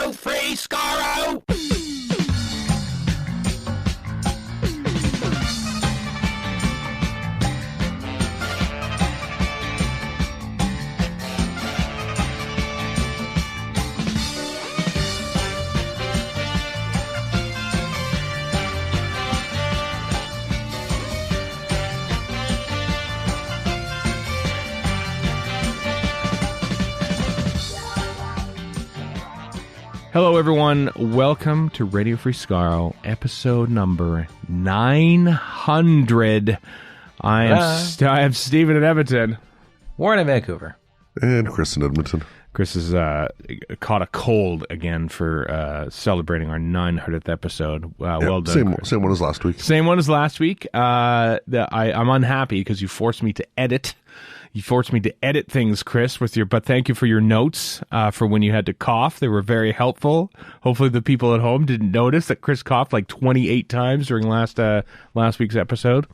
Radio Free Skaro! Hello, everyone. Welcome to Radio Free Skaro, episode number 900. I am Stephen in Edmonton. Warren in Vancouver. And Chris in Edmonton. Chris has caught a cold again for celebrating our 900th episode. Well done, Same one as last week. Same one as last week. I'm unhappy because you forced me to edit. You forced me to edit things, Chris, but thank you for your notes for when you had to cough. They were very helpful. Hopefully the people at home didn't notice that Chris coughed like 28 times during last week's episode.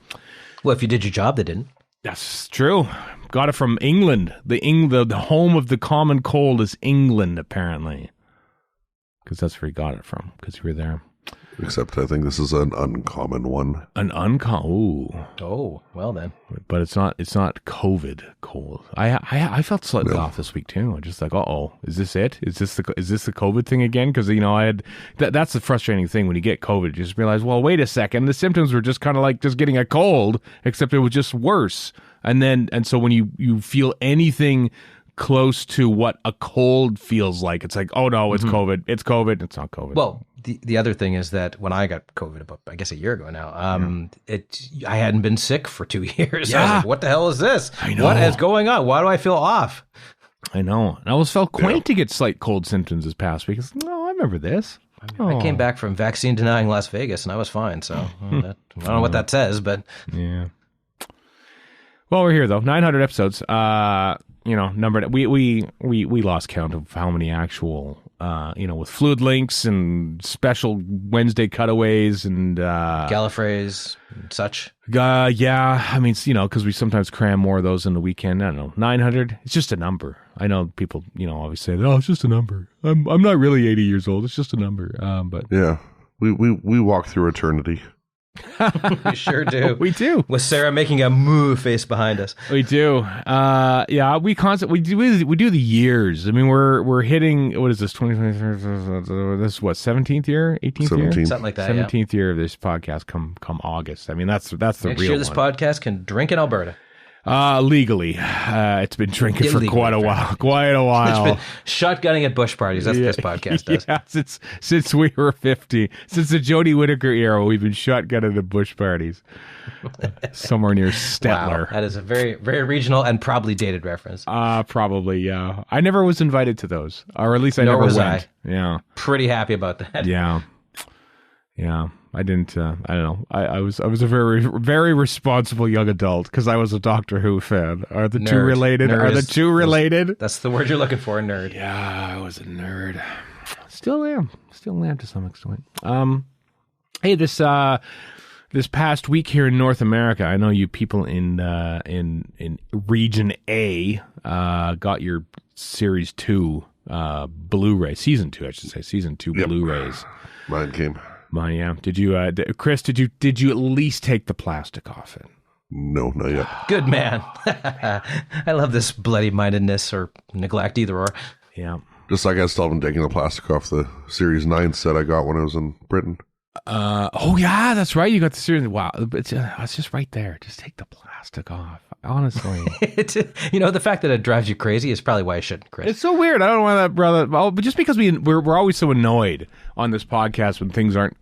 Well, if you did your job, they didn't. That's true. Got it from England. The home of the common cold is England, apparently. Because that's where he got it from, because you were there. Except I think this is an uncommon one. An uncommon. Ooh. Oh, well then. But it's not COVID cold. I felt slightly off this week too. I'm just like, is this it? Is this the COVID thing again? Because I had that's the frustrating thing when you get COVID. You just realize, well, wait a second, the symptoms were just kind of like just getting a cold, except it was just worse. And so when you feel anything close to what a cold feels like, it's like, oh no, it's COVID. It's COVID. It's not COVID. Well, the other thing is that when I got COVID about, I guess, a year ago now, I hadn't been sick for 2 years. Yeah. I was like, what the hell is this? I know. What is going on? Why do I feel off? I know. And I always felt quaint to get slight cold symptoms this past week. No, I remember this. I came back from vaccine denying Las Vegas and I was fine. So I don't know what that says, but yeah. Well, we're here though. 900 episodes. Numbered. We lost count of how many actual, with fluid links and special Wednesday cutaways and Gallifreys and such. Yeah. I mean, because we sometimes cram more of those in the weekend. I don't know. 900. It's just a number. I know people, always say, "Oh, it's just a number." I'm not really 80 years old. It's just a number. But yeah, we walk through eternity. We sure do. We do. With Sarah making a moo face behind us. We do. Yeah, we do the years. I mean, we're hitting, what is this, 2023? This is what, 17th year? 18th year? Something like that, 17th year of this podcast come August. I mean, that's the Next real year this one. podcast can drink in Alberta. Legally. It's been drinking for quite a while. It's been shotgunning at bush parties. That's what this podcast does. Yeah, since we were 50. Since the Jodie Whittaker era, we've been shotgunning at bush parties. Somewhere near Stettler. Wow, that is a very, very regional and probably dated reference. Probably, yeah. I never was invited to those. Or at least I never went. Yeah. Pretty happy about that. Yeah. Yeah. I didn't, I don't know. I was a very, very responsible young adult because I was a Doctor Who fan. Are the two related? Are the two related? That's the word you're looking for, nerd. Yeah, I was a nerd. Still am to some extent. Hey, this past week here in North America, I know you people in Region A got your Series 2 Blu-ray, Season 2, I should say, Season 2 Blu-rays. Mine came. Mine, yeah. Did you, Chris? Did you at least take the plastic off it? No, not yet. Good man. I love this bloody-mindedness or neglect, either or. Yeah. Just like I still haven't taken the plastic off the Series 9 set I got when I was in Britain. Oh yeah, that's right. You got the Series. Wow, it's just right there. Just take the plastic off. Honestly, the fact that it drives you crazy is probably why I shouldn't, Chris. It's so weird. I don't know why that, brother. Well, but just because we're always so annoyed on this podcast when things aren't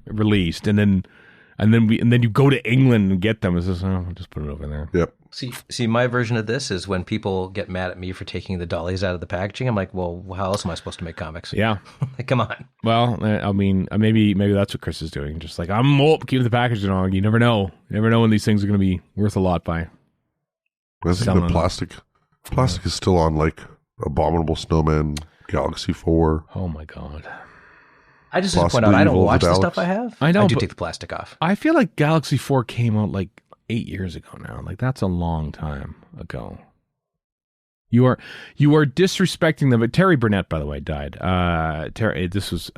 released, and then you go to England and get them. It's just, I'll just put it over there. Yep. See, my version of this is when people get mad at me for taking the dollies out of the packaging. I'm like, well, how else am I supposed to make comics? Yeah. Like, come on. Well, I mean, maybe that's what Chris is doing. Just like, I'm keeping the packaging on. You never know. You never know when these things are going to be worth a lot by. I think the plastic is still on like Abominable Snowman, Galaxy 4. Oh my God. I just want to point out, I don't watch the stuff I have. I know, I do take the plastic off. I feel like Galaxy 4 came out like 8 years ago now. Like, that's a long time ago. You are disrespecting them. But Terry Burnett, by the way, died. This was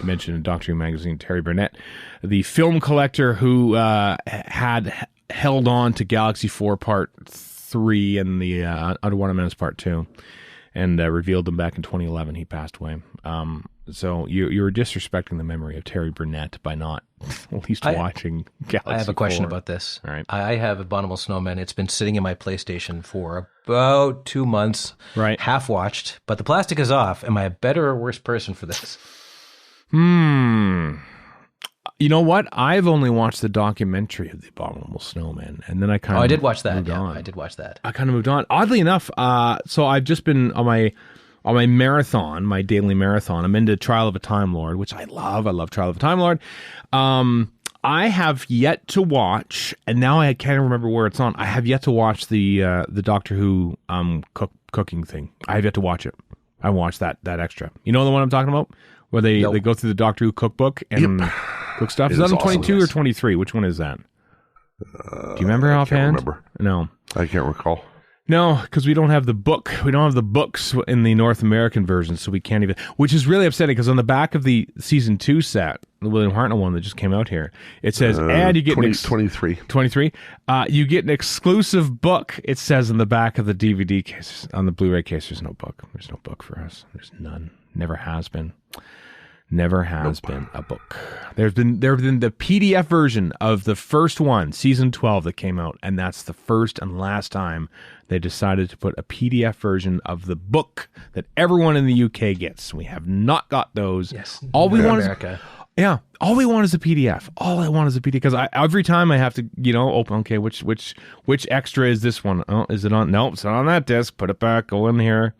mentioned in Doctor Who magazine. Terry Burnett, the film collector who had held on to Galaxy 4 Part 3 and the Underwater Menace Part 2, and revealed them back in 2011. He passed away. So you were disrespecting the memory of Terry Burnett by not at least watching Galaxy 4. I have a question about this. All right. I have Abominable Snowman. It's been sitting in my PlayStation for about 2 months. Right. Half watched, but the plastic is off. Am I a better or worse person for this? You know what? I've only watched the documentary of the Abominable Snowman, and then I kind of I did watch that. moved Yeah, on. I did watch that. I kind of moved on. Oddly enough, so I've just been on my marathon, my daily marathon. I'm into Trial of a Time Lord, which I love. I love Trial of a Time Lord. I have yet to watch, and now I can't remember where it's on. I have yet to watch the Doctor Who cooking thing. I have yet to watch it. I watched that extra. You know the one I'm talking about, where they go through the Doctor Who cookbook and cook stuff. Is that on 22 or 23? Which one is that? Do you remember offhand? I can't remember. No, I can't recall. No, because we don't have the book. We don't have the books in the North American version, so we can't even. Which is really upsetting because on the back of the season 2 set, the William Hartnell one that just came out here, it says, "And you get 23. 23. You get an exclusive book." It says on the back of the DVD case, on the Blu-ray case. There's no book. There's no book for us. There's none. Never has been. Never has been a book. There have been the PDF version of the first one, season 12, that came out, and that's the first and last time they decided to put a PDF version of the book that everyone in the UK gets. We have not got those. Yes, all we want America. all we want is a PDF. All I want is a PDF because every time I have to, open. Okay, which extra is this one? Oh, is it on? Nope, it's not on that disc. Put it back. Go in here.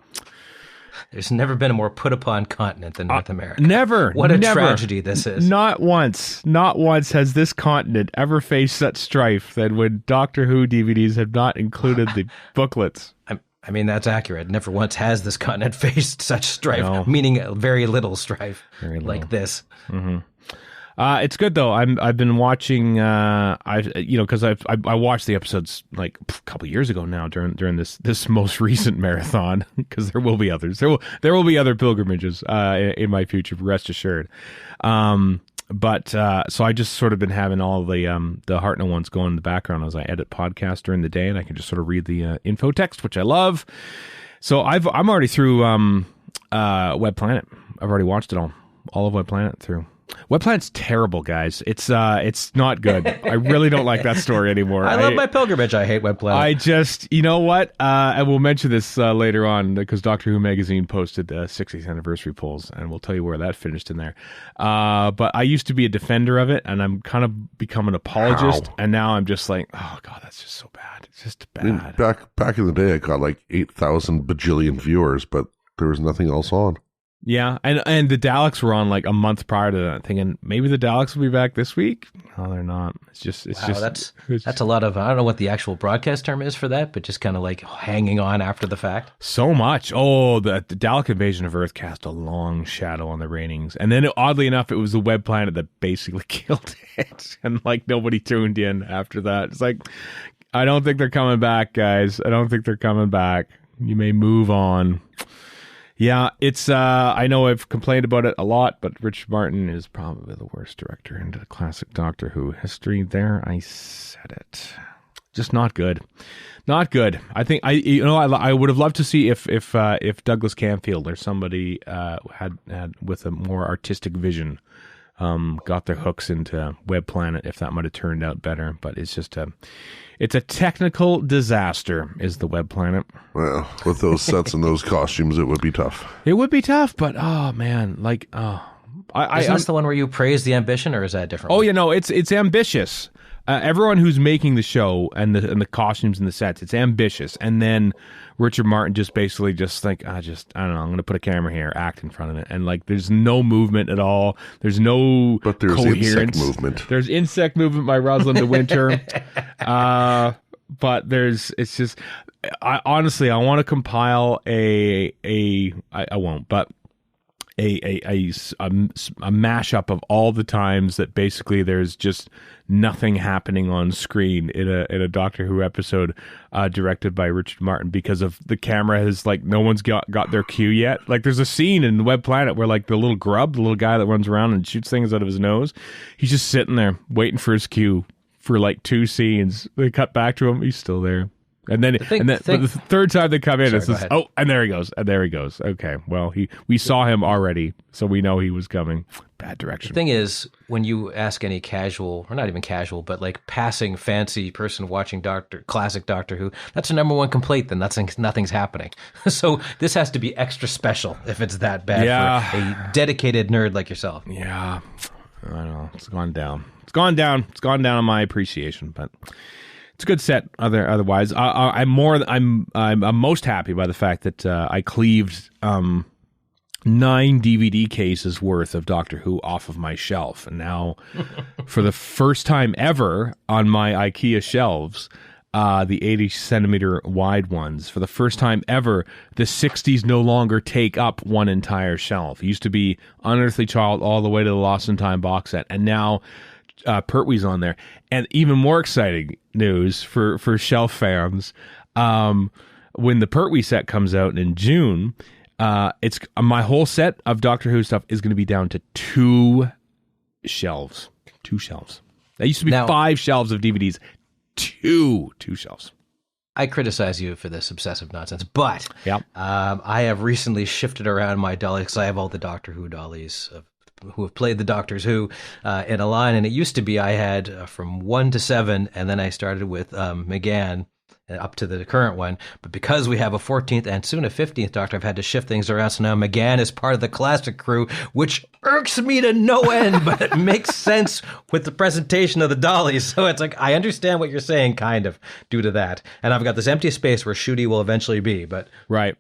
There's never been a more put-upon continent than North America. Never. What a tragedy this is. Not once has this continent ever faced such strife than when Doctor Who DVDs have not included the booklets. I mean, that's accurate. Never once has this continent faced such strife, meaning very little strife like this. Mm-hmm. It's good though. I've been watching. Because I watched the episodes like a couple years ago now during this most recent marathon. Because there will be others. There will be other pilgrimages in my future. Rest assured. But so I just sort of been having all the Hartnell ones going in the background as I edit podcasts during the day, and I can just sort of read the info text, which I love. So I'm already through Web Planet. I've already watched it all of Web Planet through. Web Planet's terrible, guys. It's not good. I really don't like that story anymore. I love my pilgrimage. I hate Web Planet. I just, you know what? I will mention this later on because Doctor Who magazine posted the 60th anniversary polls, and we'll tell you where that finished in there. But I used to be a defender of it, and I'm kind of become an apologist, and now I'm just like, oh god, that's just so bad. It's just bad. I mean, back in the day, I got like 8,000 bajillion viewers, but there was nothing else on. Yeah, and the Daleks were on like a month prior to that, thinking maybe the Daleks will be back this week. No, they're not. That's a lot of, I don't know what the actual broadcast term is for that, but just kind of like hanging on after the fact. So much. Oh, the Dalek Invasion of Earth cast a long shadow on the ratings, and then oddly enough, it was the Web Planet that basically killed it, and like nobody tuned in after that. It's like, I don't think they're coming back, guys. I don't think they're coming back. You may move on. Yeah, it's, I know I've complained about it a lot, but Richard Martin is probably the worst director in the classic Doctor Who history. There, I said it. Just not good. Not good. I think, I would have loved to see if Douglas Camfield or somebody had with a more artistic vision got their hooks into Web Planet, if that might have turned out better. But it's just it's a technical disaster, is the Web Planet. Well, with those sets and those costumes, it would be tough. It would be tough, but oh man, like Isn't this the one where you praise the ambition, or is that a different? Oh, one? It's ambitious. Everyone who's making the show and the costumes and the sets, it's ambitious. And then Richard Martin just basically just like, I don't know, I'm going to put a camera here, act in front of it. And like, there's no movement at all. There's no But there's coherence. Insect movement. There's insect movement by Rosalind de Winter. But it's just, honestly, I want to compile I won't, but a mashup of all the times that basically there's just nothing happening on screen in a Doctor Who episode directed by Richard Martin, because of the camera has, like, no one's got their cue yet. Like, there's a scene in Web Planet where, like, the little grub, the little guy that runs around and shoots things out of his nose, he's just sitting there waiting for his cue for like 2 scenes. They cut back to him, he's still there. And then, but the third time they come in, it's just, oh, and there he goes, and there he goes. Okay, well, we saw him already, so we know he was coming. Bad direction. The thing is, when you ask any casual, or not even casual, but like passing fancy person watching classic Doctor Who, that's the number one complaint. Then nothing's happening. So this has to be extra special if it's that bad for a dedicated nerd like yourself. Yeah, I don't know. It's gone down. It's gone down on my appreciation, but. It's a good set. Otherwise, I'm most happy by the fact that I cleaved 9 DVD cases worth of Doctor Who off of my shelf, and now, for the first time ever on my IKEA shelves, the 80 centimeter wide ones, for the first time ever, the 60s no longer take up one entire shelf. It used to be Unearthly Child all the way to the Lost in Time box set, and now. Pertwee's on there. And even more exciting news for shelf fans, when the Pertwee set comes out in June, it's my whole set of Doctor Who stuff is going to be down to 2 shelves. 2 shelves. That used to be 5 shelves of DVDs. 2 shelves. I criticize you for this obsessive nonsense, but I have recently shifted around my dollies, because I have all the Doctor Who dollies who have played the Doctors Who in a line, and it used to be I had from 1 to 7, and then I started with McGann up to the current one. But because we have a 14th and soon a 15th Doctor, I've had to shift things around. So now McGann is part of the classic crew, which irks me to no end, but it makes sense with the presentation of the dollies. So it's like, I understand what you're saying, kind of, due to that. And I've got this empty space where Shooty will eventually be, but... Right.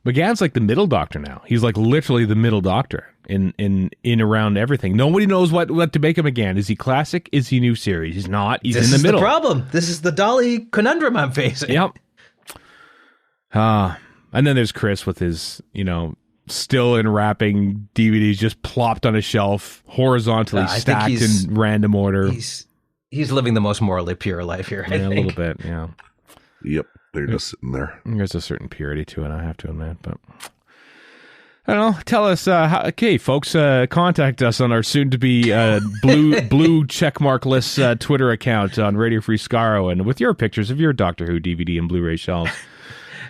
McGann's like the middle Doctor now. He's like literally the middle Doctor in around everything. Nobody knows what to make of McGann. Is he classic? Is he new series? He's not. He's in the middle. This is the problem. This is the dolly conundrum I'm facing. Yep. And then there's Chris with his, still unwrapping DVDs just plopped on a shelf, horizontally stacked in random order. He's living the most morally pure life here, I think. A little bit, yeah. Yep. They're just sitting there. There's a certain purity to it, I have to admit. But I don't know. Tell us, okay, folks, contact us on our soon-to-be blue checkmarkless Twitter account on Radio Free Skaro, and with your pictures of your Doctor Who DVD and Blu-ray shelves.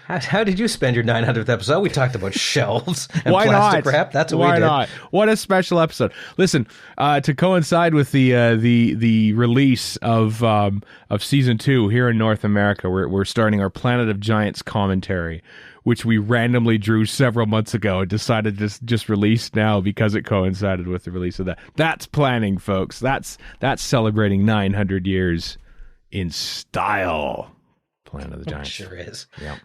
How did you spend your 900th episode? We talked about shelves and Why plastic not? wrap. That's what Why we did. not? What a special episode! Listen, to coincide with the release of season 2 here in North America, we're starting our Planet of Giants commentary, which we randomly drew several months ago and decided to just release now because it coincided with the release of that. That's planning, folks. That's celebrating 900 years in style. Planet of the Giants. Sure is. Yeah.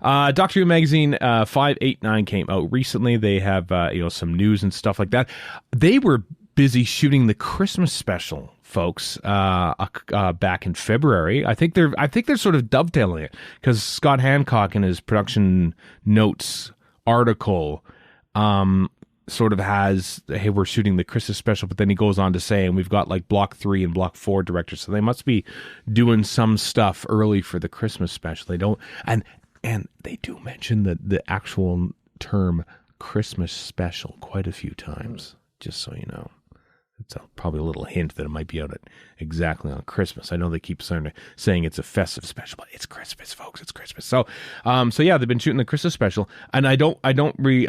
Doctor Who magazine 589 came out recently. They have some news and stuff like that. They were busy shooting the Christmas special, folks, back in February. I think they're sort of dovetailing it, because Scott Hancock in his production notes article sort of has, hey, we're shooting the Christmas special, but then he goes on to say, and we've got like Block 3 and Block 4 directors, so they must be doing some stuff early for the Christmas special. They don't, and they do mention the actual term Christmas special quite a few times, just so you know. It's probably a little hint that it might be out at exactly on Christmas. I know they keep saying it's a festive special, but it's Christmas, folks. It's Christmas. So yeah, they've been shooting the Christmas special, and I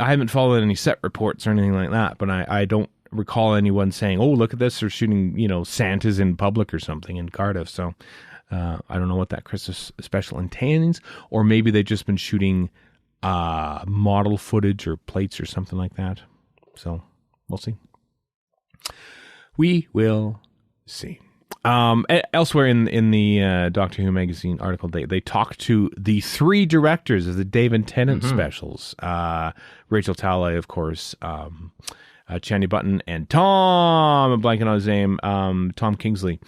haven't followed any set reports or anything like that, but I don't recall anyone saying, "Oh, look at this! They're shooting, Santa's in public or something in Cardiff." So I don't know what that Christmas special entails, or maybe they've just been shooting model footage or plates or something like that. So we'll see. We will see. Elsewhere in the Doctor Who magazine article, they talked to the 3 directors of the David Tennant specials. Rachel Talalay, of course, Channing Button, and Tom, I'm blanking on his name, Tom Kingsley,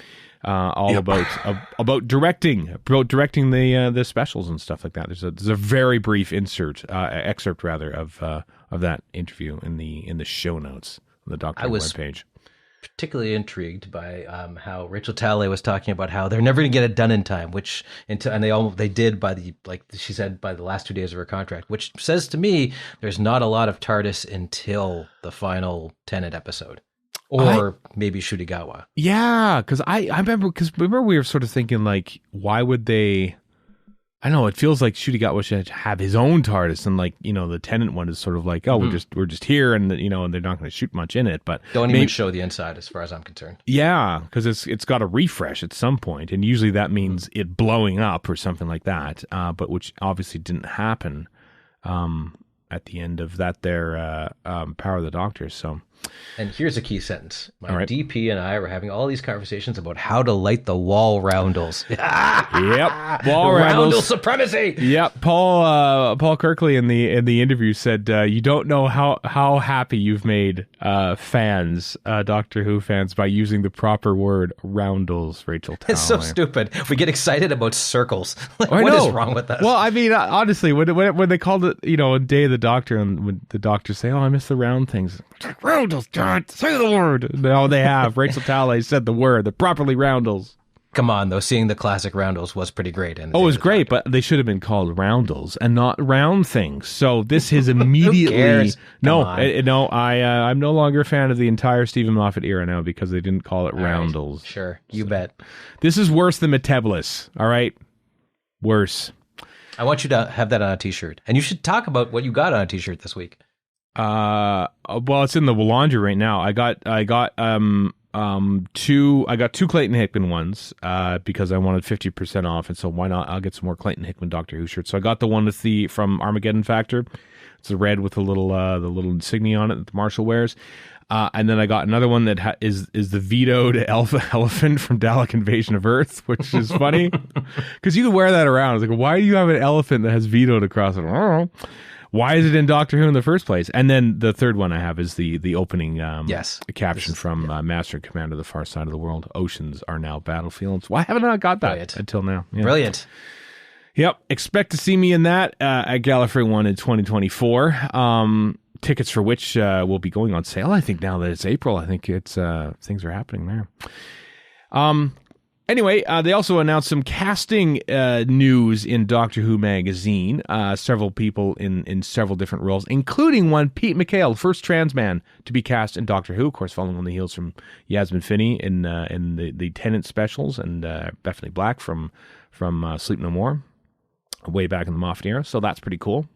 all about directing the specials and stuff like that. There's a very brief excerpt of that interview in the show notes on the Doctor Who webpage. Particularly intrigued by how Rachel Talalay was talking about how they're never going to get it done in time, they did by she said by the last 2 days of her contract, which says to me there's not a lot of TARDIS until the final Tennant episode, or maybe Shudigawa. Yeah, because I remember we were sort of thinking like, why would they? I know it feels like Shudigawa should have his own TARDIS, and the Tennant one is sort of like, we're just here, and and they're not going to shoot much in it. But don't even show the inside, as far as I'm concerned. Yeah, because it's got to refresh at some point, and usually that means it blowing up or something like that. But which obviously didn't happen at the end of that there Power of the Doctor. So. And here's a key sentence. My DP and I were having all these conversations about how to light the wall roundels. Yep, wall roundel supremacy. Yep, Paul Kirkley in the interview said you don't know how happy you've made fans, Doctor Who fans, by using the proper word roundels. Rachel Talalay. It's so stupid. We get excited about circles. What is wrong with us? Well, I mean, honestly, when they called it, Day of the Doctor, and when the doctors say, "Oh, I miss the round things," roundels. God, say the word. No, they have. Rachel Talalay said the word. They're properly roundels. Come on, though. Seeing the classic roundels was pretty great. It was great, but they should have been called roundels and not round things. So this is immediately... Who cares? I'm no longer a fan of the entire Stephen Moffat era now because they didn't call it roundels. Right. Sure, you bet. This is worse than Metebolus, all right? Worse. I want you to have that on a T-shirt. And you should talk about what you got on a T-shirt this week. Well, it's in the laundry right now. I got two Clayton Hickman ones because I wanted 50% off, and so why not? I'll get some more Clayton Hickman Doctor Who shirts. So I got the one from Armageddon Factor. It's the red with the little insignia on it that the Marshal wears. And then I got another one that is the vetoed elephant from Dalek Invasion of Earth, which is funny because you can wear that around. It's like, why do you have an elephant that has vetoed across it? I don't know. Why is it in Doctor Who in the first place? And then the third one I have is the opening caption from Master and Commander of the Far Side of the World. Oceans are now battlefields. Why haven't I got that until now? Yeah. Brilliant. Yep. Expect to see me in that at Gallifrey 1 in 2024. Tickets for which will be going on sale, I think, now that it's April. I think it's things are happening there. Anyway, they also announced some casting news in Doctor Who magazine. Several people in several different roles, including one, Pete McHale, first trans man to be cast in Doctor Who, of course, following on the heels from Yasmin Finney in the Tennant specials, and Bethany Black from Sleep No More, way back in the Moffat era. So that's pretty cool.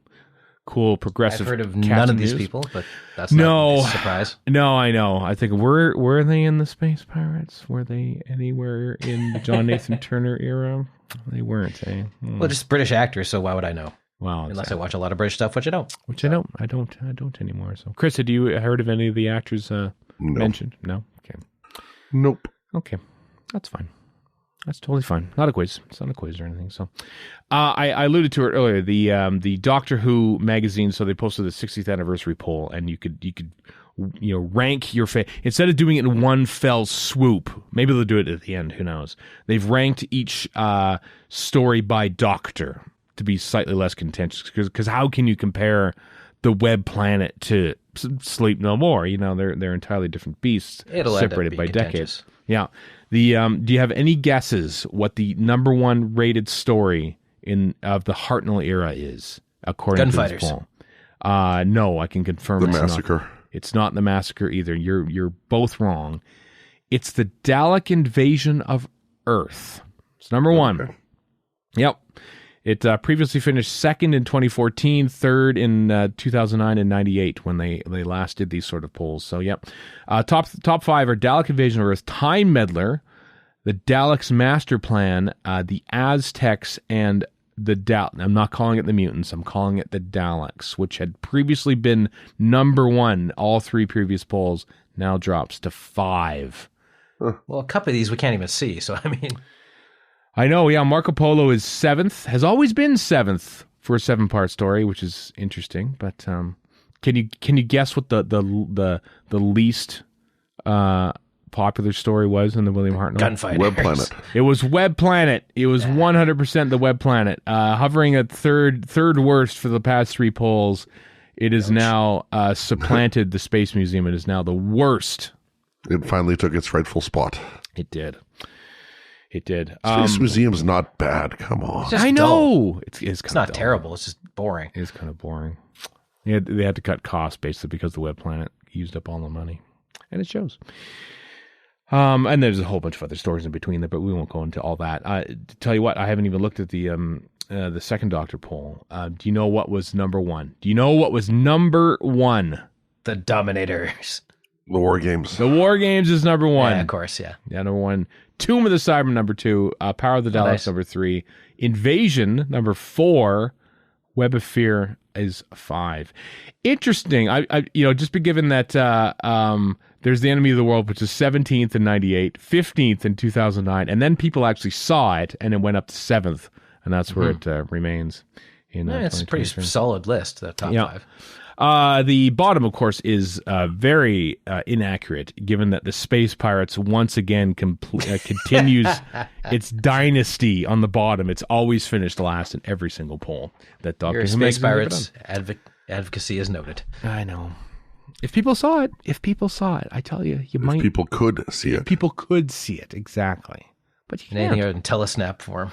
Cool progressive. I've heard of none of these people, but that's not a surprise. No, I know. I think were they in the Space Pirates? Were they anywhere in the John Nathan Turner era? They weren't. Well, just British actors, so why would I know? Well, unless I watch a lot of British stuff, which I don't. I don't anymore. So, Chris, had you heard of any of the actors mentioned? No. Okay. Nope. Okay, that's fine. That's totally fine. Not a quiz. It's not a quiz or anything. So, I alluded to it earlier. The Doctor Who magazine. So they posted the 60th anniversary poll, and you could rank your instead of doing it in one fell swoop. Maybe they'll do it at the end. Who knows? They've ranked each story by Doctor to be slightly less contentious. Because how can you compare the Web Planet to Sleep No More? They're entirely different beasts, separated by decades. Yeah. Do you have any guesses what the number one rated story of the Hartnell era is, according to this poll? No, I can confirm The Massacre. It's not The Massacre either. You're both wrong. It's the Dalek Invasion of Earth. It's number one. Okay. Yep. It previously finished second in 2014, third in 2009 and 98 when they last did these sort of polls. So, yep. Top five are Dalek Invasion of Earth, Time Meddler, the Daleks' Master Plan, the Aztecs, and the I'm not calling it the Mutants. I'm calling it the Daleks, which had previously been number one. All three previous polls now drops to 5. Well, a couple of these we can't even see. So, I mean... I know, yeah. Marco Polo is 7th, has always been 7th for a 7-part story, which is interesting. But Can you guess what the least popular story was in the William Hartnell? Gunfighters. Web Planet. It was Web Planet. It was 100% the Web Planet. Hovering at third worst for the past 3 polls. It is now supplanted the Space Museum. It is now the worst. It finally took its rightful spot. It did. Space Museum's not bad. Come on. I know. It's not terrible. It's just boring. It's kind of boring. Yeah, they had to cut costs basically because the Web Planet used up all the money, and it shows. And there's a whole bunch of other stories in between there, but we won't go into all that. To tell you what, I haven't even looked at the second Doctor poll. Do you know what was number 1? Do you know what was number 1? The Dominators. The War Games. The War Games is number 1. Yeah, of course, yeah. Yeah, number 1. Tomb of the Cybermen, number 2. Power of the Daleks, nice. number 3. Invasion, number 4. Web of Fear is 5. Interesting. I just be given that there's The Enemy of the World, which is 17th in 98, 15th in 2009, and then people actually saw it, and it went up to 7th, and that's where it remains. It's a pretty solid list, the top 5. The bottom, of course, is very inaccurate, given that the Space Pirates once again continues its dynasty on the bottom. It's always finished last in every single poll that Dr. Your Space Pirates advocacy is noted. I know. If people saw it, I tell you, might. People could see it. People could see it, exactly. But you can't. Anything other than telesnap form.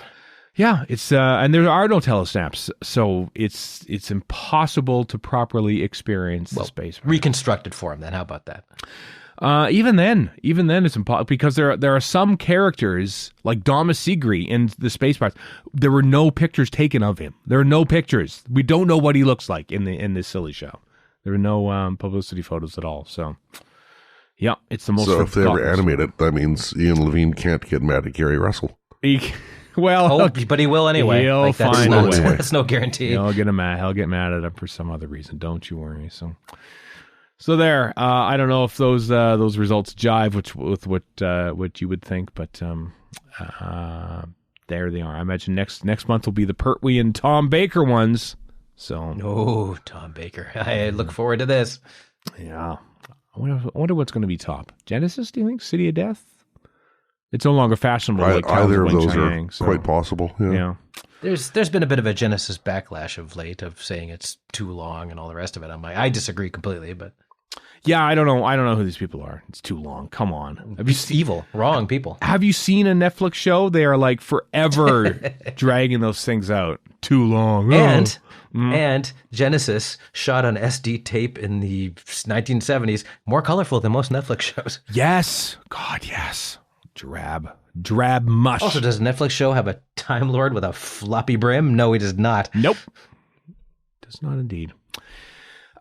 Yeah, it's and there are no telesnaps, so it's impossible to properly experience the space. Reconstructed form, then. How about that? Even then, it's impossible because there are some characters like Dama Sigri in the Space Pirates. There were no pictures taken of him. There are no pictures. We don't know what he looks like in this silly show. There are no publicity photos at all. So, yeah, it's the most. So if they ever animate it, that means Ian Levine can't get mad at Gary Russell. But he will anyway. He'll find a way. That's no guarantee. He'll get mad at him for some other reason. Don't you worry. So there. I don't know if those results jive with what you would think, but there they are. I imagine next month will be the Pertwee and Tom Baker ones. So, Tom Baker. I look forward to this. Yeah. I wonder what's going to be top. Genesis, do you think? City of Death? It's no longer fashionable. Either of those are quite possible. Yeah. There's been a bit of a Genesis backlash of late of saying it's too long and all the rest of it. I disagree completely, but yeah, I don't know who these people are. It's too long. Come on. Evil, wrong people. Have you seen a Netflix show? They are like forever dragging those things out. Too long. And Genesis shot on SD tape in the 1970s, more colorful than most Netflix shows. Yes. God, yes. Drab mush. Also, does a Netflix show have a Time Lord with a floppy brim? No, he does not. Nope. Does not indeed.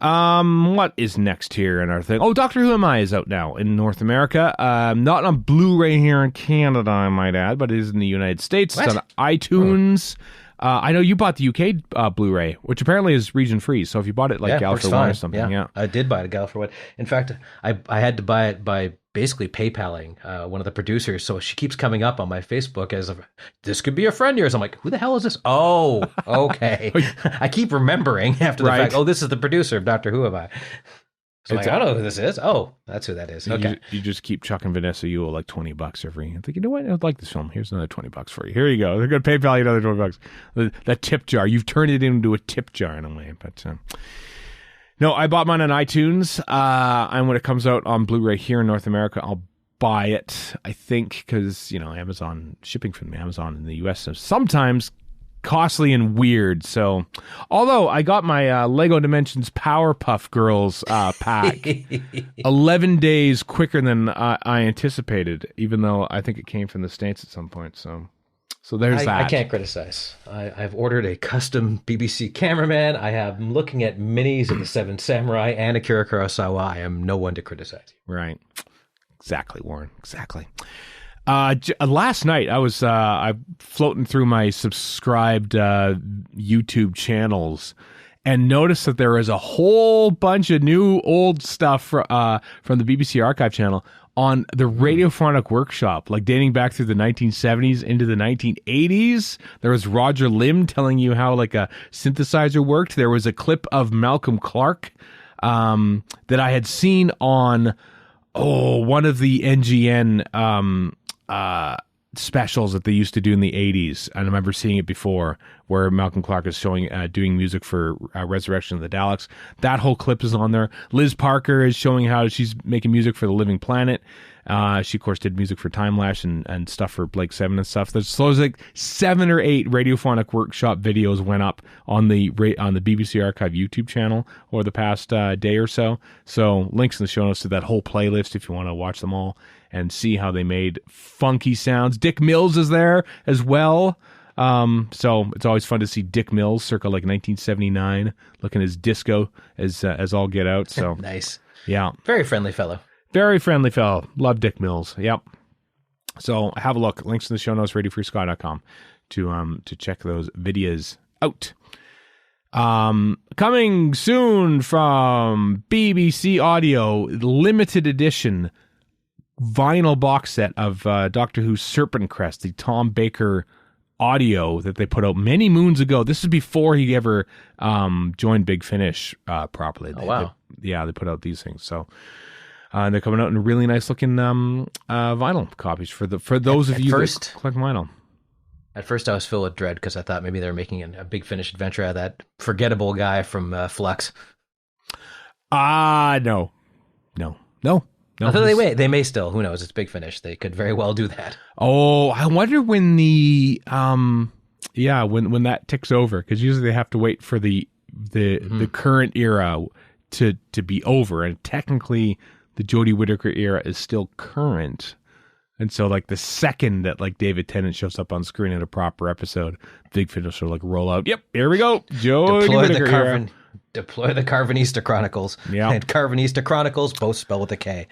What is next here in our thing? Oh, Doctor Who Am I is out now in North America. Not on Blu-ray here in Canada, I might add, but it is in the United States. What? It's on iTunes. I know you bought the UK Blu-ray, which apparently is region-free. So if you bought it like Gal for One or something, yeah. I did buy it at Gal for One. In fact, I had to buy it by basically PayPaling one of the producers. So she keeps coming up on my Facebook as this could be a friend of yours. I'm like, who the hell is this? Oh, okay. I keep remembering after the fact, this is the producer of Doctor Who Am I. So I don't know who this is. Oh, that's who that is. Okay. You just keep chucking Vanessa Ewell like $20 every. I think, you know what? I'd like this film. Here's another $20 for you. Here you go. They're going to PayPal you another $20. That tip jar. You've turned it into a tip jar in a way. But no, I bought mine on iTunes. And when it comes out on Blu-ray here in North America, I'll buy it. I think because Amazon shipping from Amazon in the U.S. is sometimes costly and weird. So, although I got my Lego Dimensions Powerpuff Girls pack 11 days quicker than I anticipated, even though I think it came from the States at some point. So there's that. I can't criticize. I've ordered a custom BBC cameraman. I'm looking at minis of the Seven Samurai and Akira Kurosawa. I am no one to criticize. Right. Exactly, Warren. Exactly. Last night I was floating through my subscribed YouTube channels and noticed that there is a whole bunch of new old stuff from the BBC Archive channel on the Radiophonic Workshop, like dating back through the 1970s into the 1980s. There was Roger Lim telling you how like a synthesizer worked. There was a clip of Malcolm Clark that I had seen on one of the NGN specials that they used to do in the 80s. I remember seeing it before, where Malcolm Clark is showing doing music for Resurrection of the Daleks. That whole clip is on there. Liz Parker is showing how she's making music for The Living Planet. She, of course, did music for Timelash and stuff for Blake Seven and stuff. There's like 7 or 8 radiophonic workshop videos went up on the BBC Archive YouTube channel over the past day or so. So links in the show notes to that whole playlist if you want to watch them all and see how they made funky sounds. Dick Mills is there as well. So it's always fun to see Dick Mills circa like 1979 looking as disco as all get out. So nice. Yeah. Very friendly fellow. Very friendly fellow. Love Dick Mills. Yep. So have a look. Links in the show notes, radiofreesky.com to check those videos out. Coming soon from BBC Audio, limited edition vinyl box set of Doctor Who's Serpent Crest, the Tom Baker audio that they put out many moons ago. This is before he ever joined Big Finish properly. Wow. They put out these things. So they're coming out in really nice looking vinyl copies for those of you that collect vinyl. At first I was filled with dread because I thought maybe they were making a Big Finish adventure out of that forgettable guy from Flux. No. Although they may still. Who knows? It's Big Finish. They could very well do that. Oh, I wonder when the when that ticks over, because usually they have to wait for the current era to be over, and technically the Jodie Whittaker era is still current. And so like the second that like David Tennant shows up on screen in a proper episode, Big Finish will like roll out. Yep, here we go. Jodie Whittaker era. Deploy the Carvanista Chronicles. Yeah. And Carvanista Chronicles, both spelled with a K.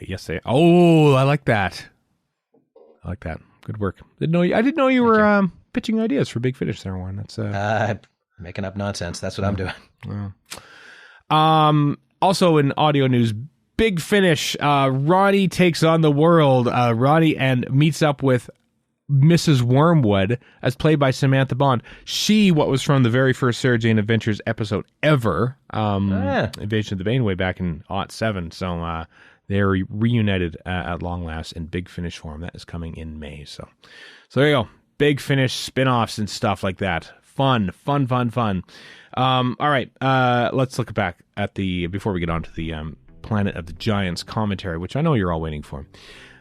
Yes, they. Oh, I like that. Good work. I didn't know you were pitching ideas for Big Finish there, Warren. That's making up nonsense. That's what I'm doing. Also in audio news, Big Finish. Ronnie takes on the world. Ronnie and meets up with Mrs. Wormwood, as played by Samantha Bond. She, what was from the very first Sarah Jane Adventures episode ever, Invasion of the Bane way back in '07. So they're reunited at long last in Big Finish form. That is coming in May. So there you go. Big Finish spin-offs and stuff like that. Fun. All right, let's look back at before we get on to the Planet of the Giants commentary, which I know you're all waiting for.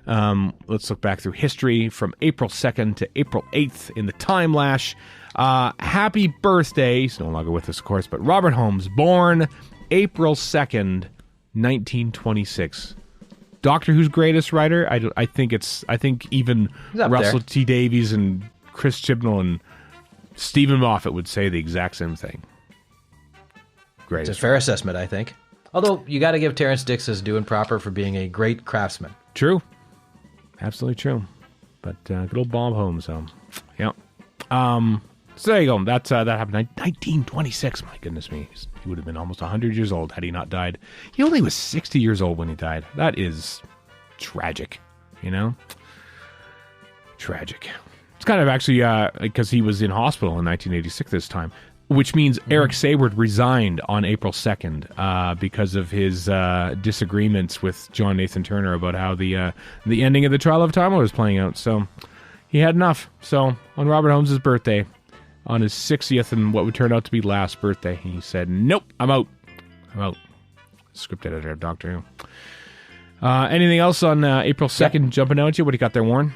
Let's look back through history from April 2nd to April 8th in the Timelash. Happy birthday. He's no longer with us, of course, but Robert Holmes, born April 2nd, 1926. Doctor Who's greatest writer? I think even Russell T Davies and Chris Chibnall and Stephen Moffat would say the exact same thing. Great. It's a fair assessment, I think. Although you got to give Terrence Dicks his due and proper for being a great craftsman. True. Absolutely true. But good old Bob Holmes. Yeah. So there you go. That happened in 1926. My goodness me. He would have been almost 100 years old had he not died. He only was 60 years old when he died. That is tragic, you know? Tragic. It's kind of actually because he was in hospital in 1986 this time, which means Eric Sayward resigned on April 2nd because of his disagreements with John Nathan Turner about how the ending of the Trial of Time was playing out. So he had enough. So on Robert Holmes' birthday, on his 60th and what would turn out to be last birthday, he said, "Nope, I'm out. Script editor of Doctor Who. Anything else on April 2nd jumping out at you? What do you got there, Warren?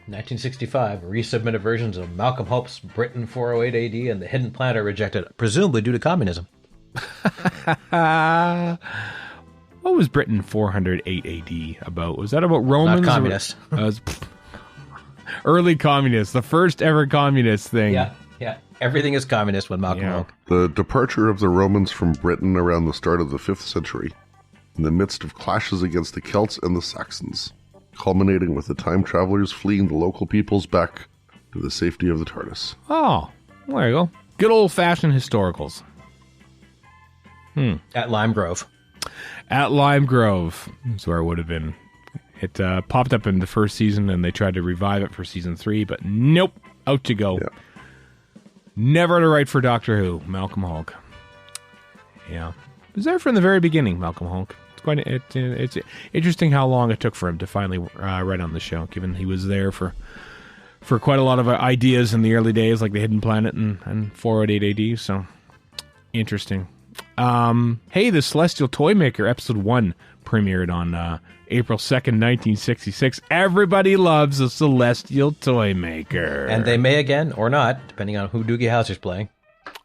1965, resubmitted versions of Malcolm Hope's Britain 408 AD and The Hidden Planet are rejected, presumably due to communism. What was Britain 408 AD about? Was that about Romans? Not communist. Early communists, the first ever communist thing. Yeah. Everything is communist with Malcolm Hope. The departure of the Romans from Britain around the start of the 5th century, in the midst of clashes against the Celts and the Saxons, culminating with the time travelers fleeing the local peoples back to the safety of the TARDIS. Oh, there you go. Good old-fashioned historicals. At Lime Grove. At Lime Grove is where it would have been. It popped up in the first season, and they tried to revive it for season 3, but nope, out you go. Yeah. Never to write for Doctor Who, Malcolm Hulk. Yeah. was there from the very beginning, Malcolm Hulk. It's interesting how long it took for him to finally write on the show, given he was there for quite a lot of ideas in the early days, like the Hidden Planet and 408 AD. So interesting. Hey, the Celestial Toymaker episode 1 premiered on April 2nd, 1966. Everybody loves the Celestial Toymaker, and they may again or not, depending on who Doogie Howser's playing.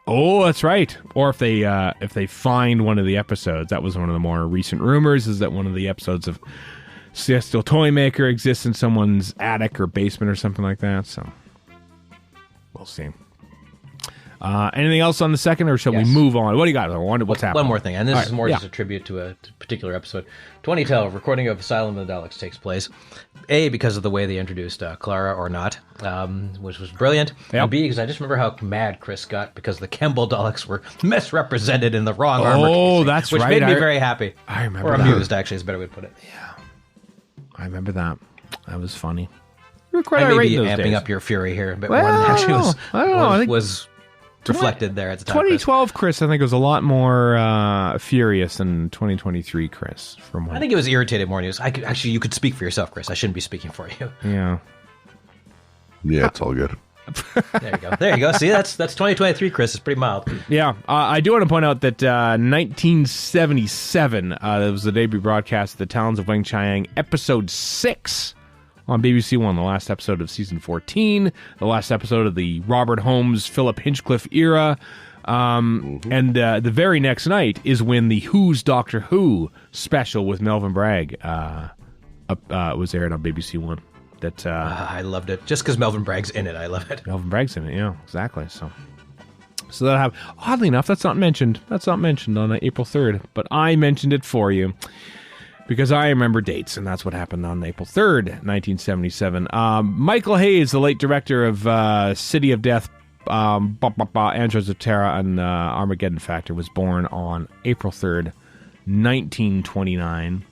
Oh, that's right. Or if they find one of the episodes, that was one of the more recent rumors, is that one of the episodes of Celestial Toymaker exists in someone's attic or basement or something like that. So we'll see. Anything else on the second, or shall we move on? What do you got? What's happening? One more thing, and this is more just a tribute to a particular episode. 2012, recording of Asylum of the Daleks takes place. A, because of the way they introduced Clara or not, which was brilliant. Yep. And B, because I just remember how mad Chris got because the Kemble Daleks were misrepresented in the wrong armor. Oh, that's which right. Which made me very happy. I remember Or that. amused, actually, is a better way to put it. Yeah. I remember that. That was funny. You were quite I may irate be in those amping days. up your fury here, but Well, one actually I don't know. I think was reflected there at the time. 2012 Chris, I think, was a lot more furious than 2023 Chris. I think it was irritated more news. You could speak for yourself, Chris. I shouldn't be speaking for you. Yeah. Yeah, it's all good. There you go. See, that's 2023, Chris. It's pretty mild. Yeah. I do want to point out that 1977, it was the debut broadcast of The Talons of Weng Chiang, episode 6 on BBC One, the last episode of season 14, the last episode of the Robert Holmes, Philip Hinchcliffe era. And the very next night is when the Who's Doctor Who special with Melvin Bragg was aired on BBC One. I loved it. Just because Melvin Bragg's in it, I love it. Melvin Bragg's in it, yeah, exactly. So that happened. Oddly enough, that's not mentioned. That's not mentioned on April 3rd, but I mentioned it for you because I remember dates, and that's what happened on April 3rd, 1977. Michael Hayes, the late director of City of Death, Androids of Terra, and Armageddon Factor, was born on April 3rd, 1929.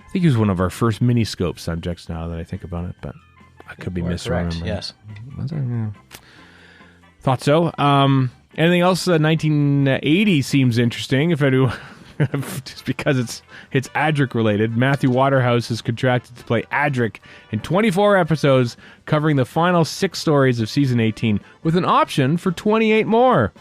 I think he was one of our first miniscope subjects, now that I think about it, but I could be misremembering. Yes. Thought so. Anything else? 1980 seems interesting, if anyone, just because it's Adric related. Matthew Waterhouse is contracted to play Adric in 24 episodes, covering the final 6 stories of season 18, with an option for 28 more.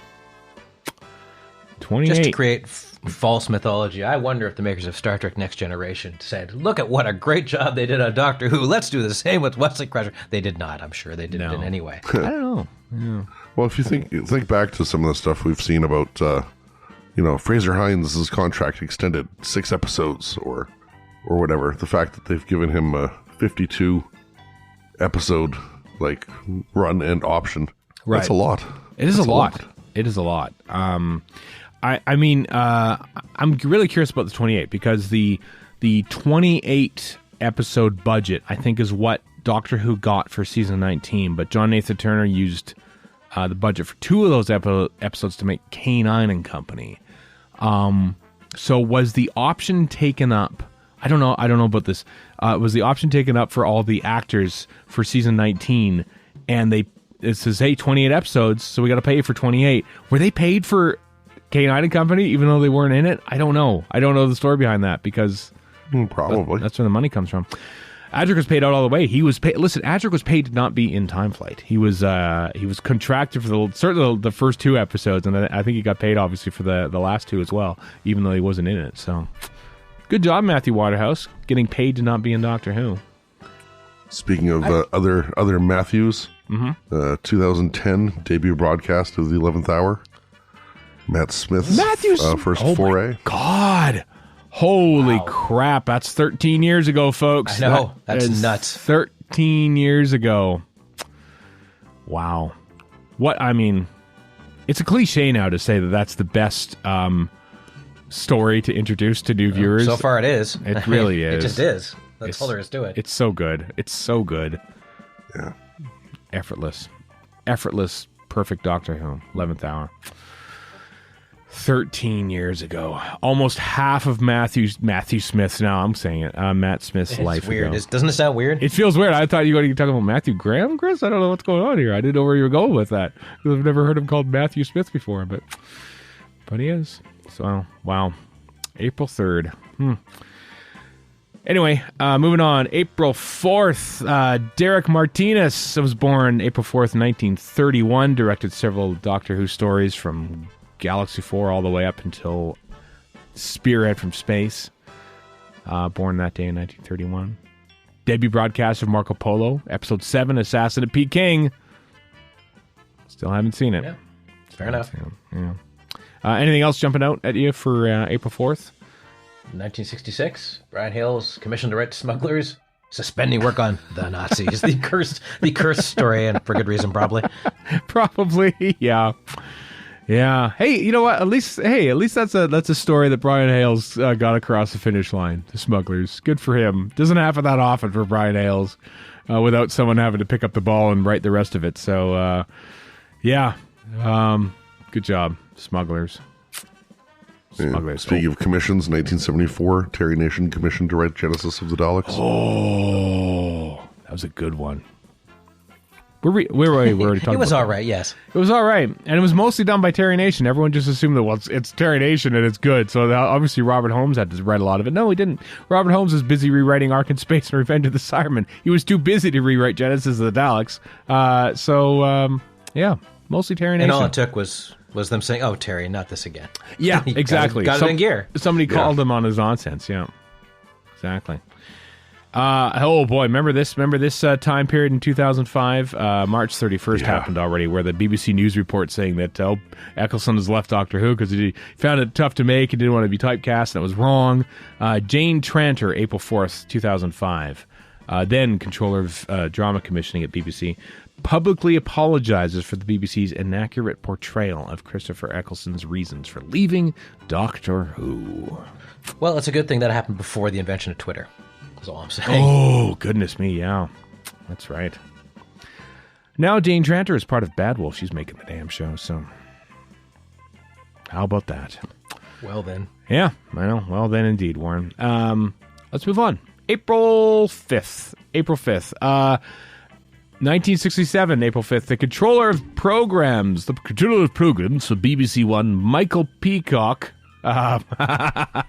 28. Just to create false mythology. I wonder if the makers of Star Trek Next Generation said, look at what a great job they did on Doctor Who. Let's do the same with Wesley Crusher. They did not. I'm sure they didn't in any way. I don't know. Yeah. Well, if you think back to some of the stuff we've seen about, Fraser Hines' contract extended 6 episodes or whatever. The fact that they've given him a 52 episode run and option. Right. That's a lot. It is a lot. It is a lot. I'm really curious about the 28 because the 28 episode budget, I think, is what Doctor Who got for season 19, but John Nathan Turner used the budget for 2 of those episodes to make K9 and Company. So was the option taken up? I don't know about this. Was the option taken up for all the actors for season 19, and it says, hey, 28 episodes, so we got to pay you for 28. Were they paid for K9 and Company, even though they weren't in it? I don't know. I don't know the story behind that, because probably that's where the money comes from. Adric was paid out all the way. He was paid. Listen, Adric was paid to not be in Time Flight. He was contracted for certainly the first 2 episodes, and I think he got paid obviously for the last 2 as well, even though he wasn't in it. So, good job, Matthew Waterhouse, getting paid to not be in Doctor Who. Speaking of other Matthews, 2010 debut broadcast of the 11th Hour. Matt Smith's first foray. My God. Holy crap. That's 13 years ago, folks. I know. That's nuts. 13 years ago. Wow. It's a cliche now to say that that's the best story to introduce to new viewers. So far it is. It really is. It just is. That's all there is to it. It's so good. It's so good. Yeah. Effortless, perfect Doctor Who, 11th Hour. 13 years ago. Almost half of Matthew Smith's, now I'm saying it, Matt Smith's life It's weird. ago. Doesn't it sound weird? It feels weird. I thought you were going to talk about Matthew Graham, Chris. I don't know what's going on here. I didn't know where you were going with that. I've never heard him called Matthew Smith before, but he is. So, wow. April 3rd. Anyway, moving on. April 4th, Derek Martinez was born April 4th, 1931. Directed several Doctor Who stories from Galaxy 4 all the way up until Spearhead from Space. Born that day in 1931. Debut broadcast of Marco Polo, Episode 7, Assassin of Peking. Still haven't seen it. Yeah, fair enough. Yeah. Anything else jumping out at you for April 4th? 1966, Brian Hales commissioned to write Smugglers, suspending work on the Nazis. the cursed story, and for good reason, probably. Probably, yeah. Yeah. Hey, you know what? At least that's a story that Brian Hales got across the finish line. The Smugglers. Good for him. Doesn't happen that often for Brian Hales, without someone having to pick up the ball and write the rest of it. So, yeah. Good job, Smugglers. Speaking of commissions, 1974, Terry Nation commissioned to write Genesis of the Daleks. Oh, that was a good one. We already talked It was about all right, yes. It was all right. And it was mostly done by Terry Nation. Everyone just assumed that, well, it's Terry Nation and it's good. So obviously Robert Holmes had to write a lot of it. No, he didn't. Robert Holmes was busy rewriting Ark in Space and Revenge of the Cybermen. He was too busy to rewrite Genesis of the Daleks. Yeah, mostly Terry Nation. And all it took was them saying, "Oh, Terry, not this again." Yeah, exactly. Got it in gear. Somebody called him on his nonsense. Yeah, exactly. Oh boy, remember this time period in 2005? March 31st happened already, where the BBC News report saying that Eccleston has left Doctor Who because he found it tough to make and didn't want to be typecast, and it was wrong. Jane Tranter, April 4th, 2005, then controller of drama commissioning at BBC, publicly apologizes for the BBC's inaccurate portrayal of Christopher Eccleston's reasons for leaving Doctor Who. Well, it's a good thing that happened before the invention of Twitter. That's all I'm saying. Oh, goodness me, yeah. That's right. Now Jane Tranter is part of Bad Wolf. She's making the damn show, so how about that? Well, then. Yeah, I know. Well, then indeed, Warren. Let's move on. April 5th. 1967, April 5th, the controller of programs for BBC One, Michael Peacock. Peacock.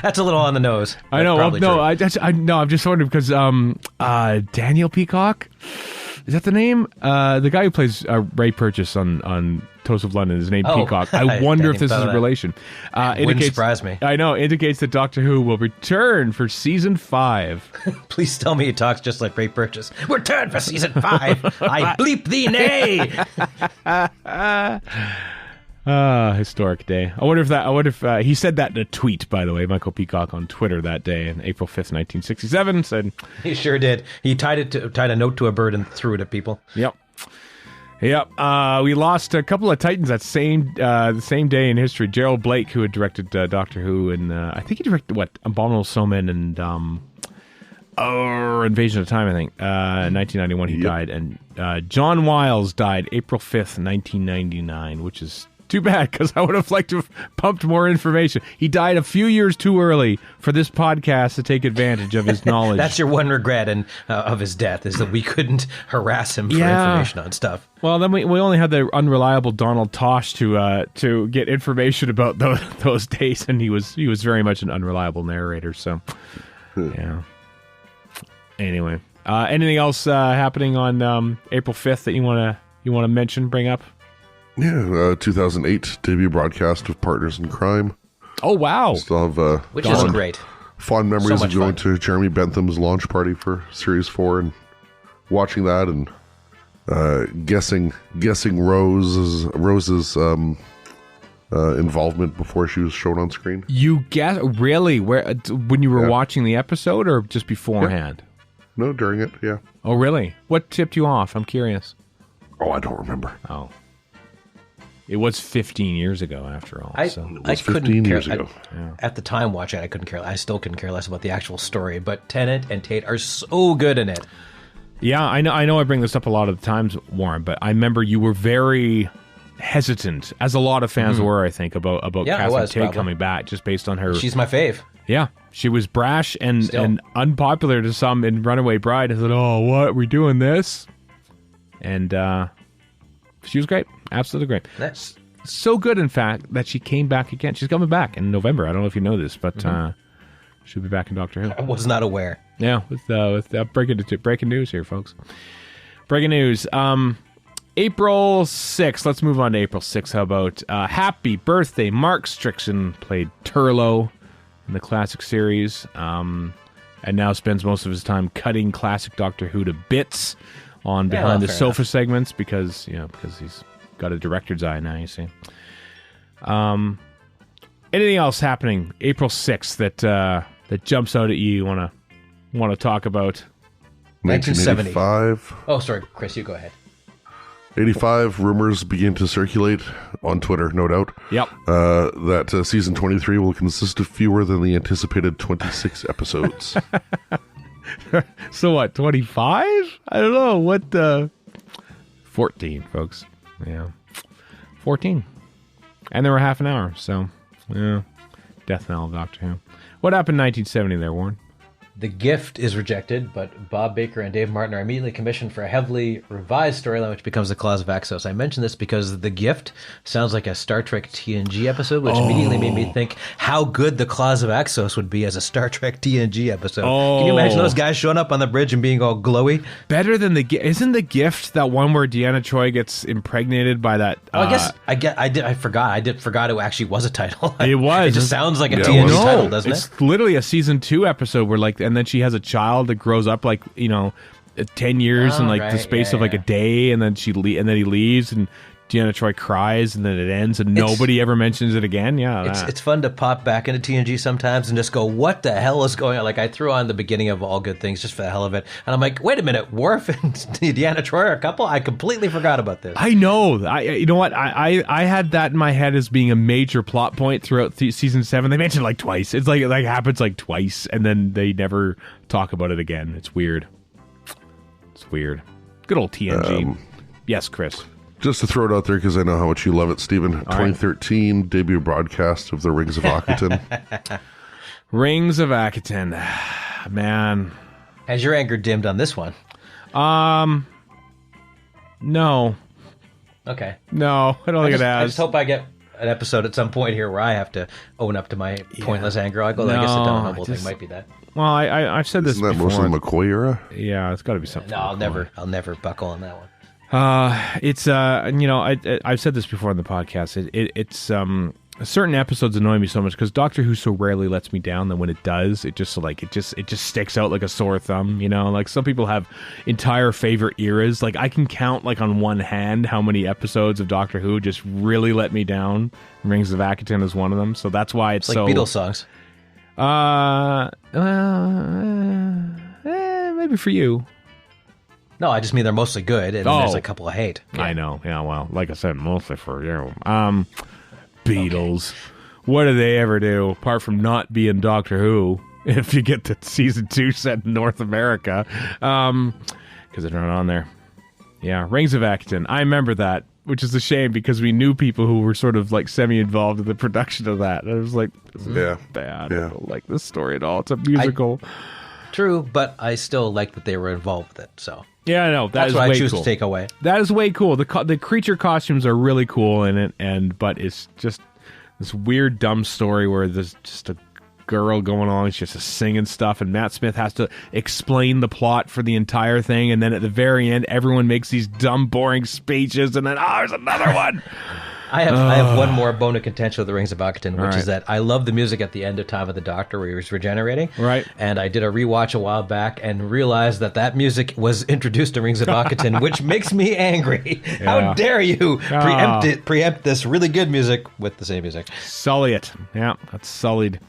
That's a little on the nose. I know. Well, no, I'm just wondering because Daniel Peacock, is that the name? The guy who plays Ray Purchase on Toast of London is named Peacock. I wonder if this is a relation. Wouldn't surprise me. I know. Indicates that Doctor Who will return for season 5. Please tell me he talks just like Ray Purchase. Return for season 5. I bleep thee nay. Historic day. I wonder if he said that in a tweet, by the way. Michael Peacock on Twitter that day, on April 5th, 1967, said he sure did. He tied a note to a bird and threw it at people. Yep. We lost a couple of Titans that the same day in history. Gerald Blake, who had directed Doctor Who, and I think he directed Abominable Snowmen and Invasion of Time. I think 1991 he died, and John Wiles died April 5th, 1999, which is too bad because I would have liked to have pumped more information. He died a few years too early for this podcast to take advantage of his knowledge. That's your one regret of his death, is that we couldn't harass him for information on stuff. Well, then we only had the unreliable Donald Tosh to get information about those days, and he was very much an unreliable narrator. So, yeah. Anyway, anything else happening on April 5th that you want to mention, bring up? Yeah, 2008 debut broadcast of Partners in Crime. Oh, wow. Still have which is great. Fond memories of going to Jeremy Bentham's launch party for Series 4 and watching that and guessing Rose's involvement before she was shown on screen. You guess? Really? When you were watching the episode or just beforehand? Yeah. No, during it, yeah. Oh, really? What tipped you off? I'm curious. Oh, I don't remember. Oh. It was 15 years ago, after all. It was 15 years ago. At the time watching it, I still couldn't care less about the actual story, but Tennant and Tate are so good in it. Yeah, I know I bring this up a lot of the times, Warren, but I remember you were very hesitant, as a lot of fans were, I think, about Catherine Tate coming back, just based on her... She's my fave. Yeah, she was brash and unpopular to some in Runaway Bride. I said, oh, what? Are we doing this? And she was great. Absolutely great. So good, in fact, that she came back again. She's coming back in November. I don't know if you know this, but she'll be back in Doctor Who. I was not aware. Yeah, with breaking news here, folks. Breaking news. April 6th. Let's move on to April 6th. How about happy birthday, Mark Strickson played Turlough in the classic series, and now spends most of his time cutting classic Doctor Who to bits on behind the sofa segments because he's got a director's eye now. You see. Anything else happening April 6th that jumps out at you want to talk about? 1985. Oh, sorry, Chris, you go ahead. 85, rumors begin to circulate on Twitter, no doubt. Yep. That season 23 will consist of fewer than the anticipated 26 episodes. So what, 25? I don't know. What, 14, folks. Yeah. 14. And they were half an hour, so, yeah. Death knell of Doctor Who. What happened in 1970 there, Warren? The Gift is rejected, but Bob Baker and Dave Martin are immediately commissioned for a heavily revised storyline, which becomes the Claws of Axos. I mention this because The Gift sounds like a Star Trek TNG episode, which immediately made me think how good the Claws of Axos would be as a Star Trek TNG episode. Can you imagine those guys showing up on the bridge and being all glowy? Better than the Gift. Isn't The Gift that one where Deanna Troi gets impregnated by that? I forgot it actually was a title. It was. It just sounds like a TNG title, doesn't it? It's literally a season 2 episode where and then she has a child that grows up 10 years in the space of a day, and then he leaves, and Deanna Troi cries, and then it ends, and nobody ever mentions it again. Yeah, it's fun to pop back into TNG sometimes and just go, what the hell is going on? Like, I threw on the beginning of All Good Things just for the hell of it, and I'm like, wait a minute, Worf and Deanna Troi are a couple? I completely forgot about this. I know. You know what? I had that in my head as being a major plot point throughout season 7. They mentioned it twice. It's like happens twice, and then they never talk about it again. It's weird. It's weird. Good old TNG. Yes, Chris. Just to throw it out there, because I know how much you love it, Stephen. 2013 debut broadcast of The Rings of Akaton. Rings of Akaton. Man. Has your anger dimmed on this one? No. Okay. No, I don't think it has. I just hope I get an episode at some point here where I have to own up to my pointless anger. I guess the Dun Humble thing might be that. Well, I've said this before. Isn't that mostly McCoy era? Yeah, it's got to be something. No, I'll never buckle on that one. It's I've said this before on the podcast. It's certain episodes annoy me so much because Doctor Who so rarely lets me down that when it does, it just sticks out like a sore thumb. Some people have entire favorite eras. I can count on one hand how many episodes of Doctor Who just really let me down. Rings of Akaton is one of them. So that's why it's like so Beatles songs. Maybe for you. No, I just mean they're mostly good, and there's a couple of hate. Yeah. I know. Yeah, well, like I said, mostly for you. Beatles. Okay. What do they ever do, apart from not being Doctor Who, if you get to season 2 set in North America? Because they're not on there. Yeah, Rings of Akaton. I remember that, which is a shame because we knew people who were sort of semi-involved in the production of that. And I was like, this is bad. Yeah. I don't like this story at all. It's a musical. True, but I still like that they were involved with it, so... Yeah, I know. That's what I choose to take away. That is way cool. The creature costumes are really cool in it, but it's just this weird, dumb story where there's just a girl going on, she's just singing stuff, and Matt Smith has to explain the plot for the entire thing, and then at the very end, everyone makes these dumb, boring speeches, and then, there's another one! I have one more bone of contention with the Rings of Akaton, which is that I love the music at the end of Time of the Doctor where he was regenerating. Right. And I did a rewatch a while back and realized that music was introduced to Rings of Akaton, which makes me angry. Yeah. How dare you preempt this really good music with the same music? Sully it. Yeah, that's sullied.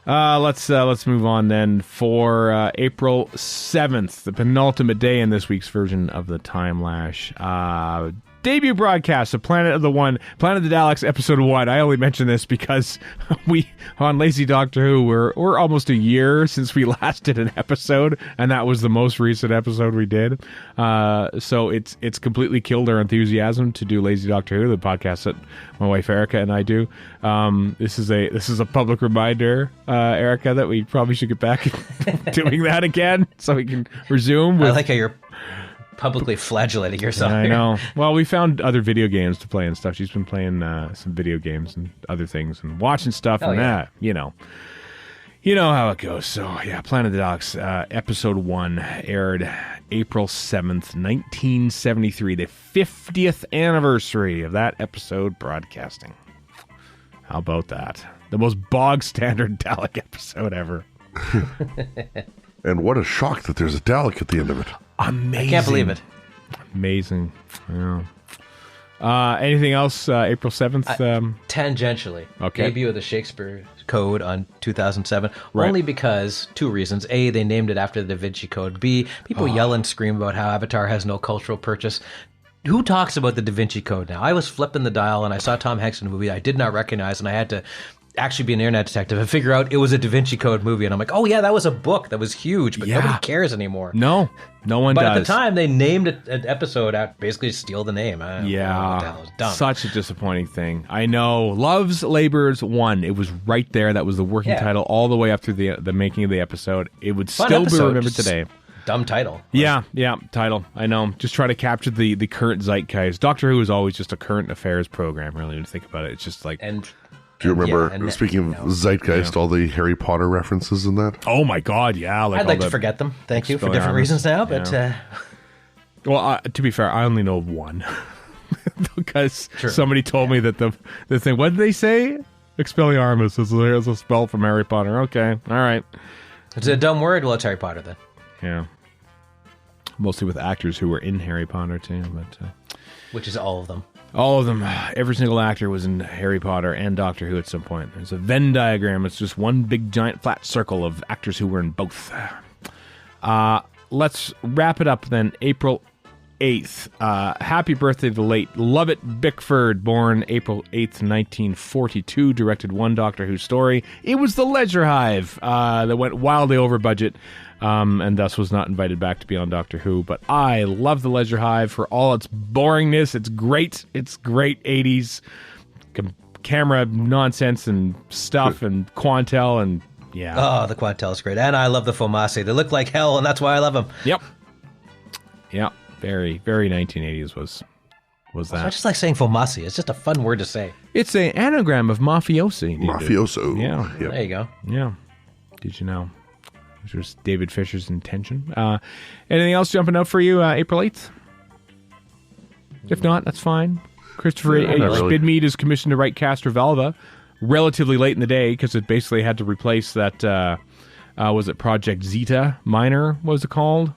Let's move on then for April 7th, the penultimate day in this week's version of the Timelash. Debut broadcast of Planet of the Daleks episode 1. I only mention this because we on Lazy Doctor Who we're almost a year since we last did an episode, and that was the most recent episode we did. So it's completely killed our enthusiasm to do Lazy Doctor Who, the podcast that my wife Erica and I do. This is a public reminder, Erica, that we probably should get back doing that again so we can resume. I like how you're publicly flagellating yourself. I know. Well, we found other video games to play and stuff. She's been playing some video games and other things and watching stuff that, you know how it goes. So, yeah, Planet of the Dogs, episode 1 aired April 7th, 1973, the 50th anniversary of that episode broadcasting. How about that? The most bog standard Dalek episode ever. And what a shock that there's a Dalek at the end of it. Amazing. I can't believe it. Amazing. Yeah. Anything else? April 7th? Tangentially. Okay. Debut of the Shakespeare Code on 2007. Right. Only because, 2 reasons. A, they named it after the Da Vinci Code. B, people yell and scream about how Avatar has no cultural purchase. Who talks about the Da Vinci Code now? I was flipping the dial and I saw Tom Hanks in a movie I did not recognize, and I had to actually be an internet detective and figure out it was a Da Vinci Code movie. And I'm like, oh yeah, that was a book that was huge, but nobody cares anymore. No one does. But at the time, they named it an episode out, basically steal the name. I don't know what the hell. It was dumb. Such a disappointing thing. I know. Love's Labor's 1. It was right there. That was the working title all the way up through the making of the episode. It would still be remembered today. Dumb title. Yeah, title. I know. Just try to capture the current zeitgeist. Doctor Who is always just a current affairs program, really, when you think about it. It's just like... Do you remember, speaking of zeitgeist, all the Harry Potter references in that? Oh my God, yeah. I'd like to forget them. Thank you for different reasons now, but... Well, to be fair, I only know of one. Because somebody told me that the thing... What did they say? Expelliarmus is a spell from Harry Potter. Okay, all right. It's a dumb word. Well, it's Harry Potter, then. Yeah. Mostly with actors who were in Harry Potter, too. But which is all of them. All of them. Every single actor was in Harry Potter and Doctor Who at some point. There's a Venn diagram. It's just one big, giant, flat circle of actors who were in both. Let's wrap it up then. April 8th. Happy birthday to the late Lovett Bickford, born April 8th, 1942, directed one Doctor Who story. It was The Ledger Hive that went wildly over budget. And thus was not invited back to be on Doctor Who. But I love The Ledger Hive for all its boringness. It's great. It's great 80s camera nonsense and stuff and Quantel and yeah. Oh, the Quantel is great. And I love the Fomassi. They look like hell, and that's why I love them. Yep. Yeah. Very, very 1980s was that. I just like saying Fomassi. It's just a fun word to say. It's an anagram of mafiosi. Mafioso. Yeah. Yep. There you go. Yeah. Did you know? Which was David Fisher's intention. Anything else jumping out for you, April 8th? If not, that's fine. Christopher H. Bidmead is commissioned to write Castrovalva relatively late in the day because it basically had to replace that, was it Project Zeta Minor, what was it called?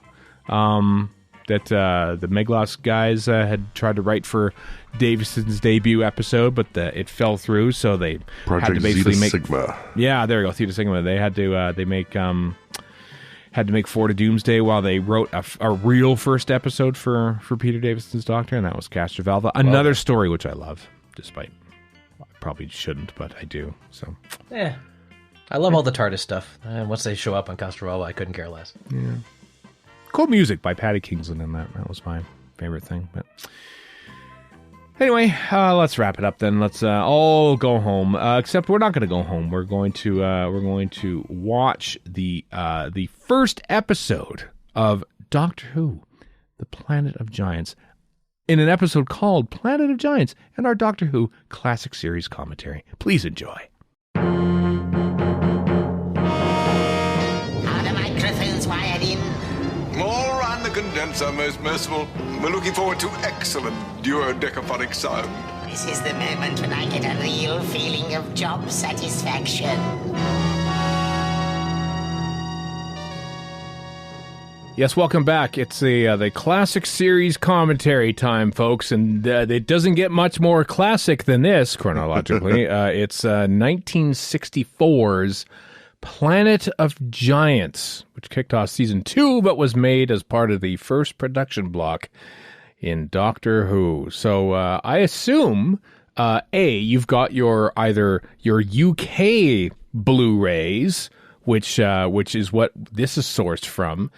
That the Meglos guys had tried to write for Davison's debut episode, but it fell through, so they had to basically Zeta Sigma. Yeah, there you go, Theta Sigma. They had to had to make Four to Doomsday while they wrote a real first episode for Peter Davison's Doctor, and that was Castrovalva. Another story which I love, despite I probably shouldn't, but I do. So yeah, I love all the TARDIS stuff. And once they show up on Castrovalva, I couldn't care less. Yeah. Cool music by Patty Kingsland in that. That was my favorite thing. But anyway, let's wrap it up then. Let's all go home. Except we're not going to go home. We're going to watch the first episode of Doctor Who, The Planet of Giants, in an episode called Planet of Giants, and our Doctor Who Classic Series Commentary. Please enjoy. Are the microphones wired in? All round the condenser, most merciful. We're looking forward to excellent duodecaphonic sound. This is the moment when I get a real feeling of job satisfaction. Yes, welcome back. It's the Classic Series Commentary time, folks, and it doesn't get much more classic than this, chronologically. It's 1964's Planet of Giants, which kicked off Season 2, but was made as part of the first production block in Doctor Who. So I assume, you've got either your UK Blu-rays, which is what this is sourced from,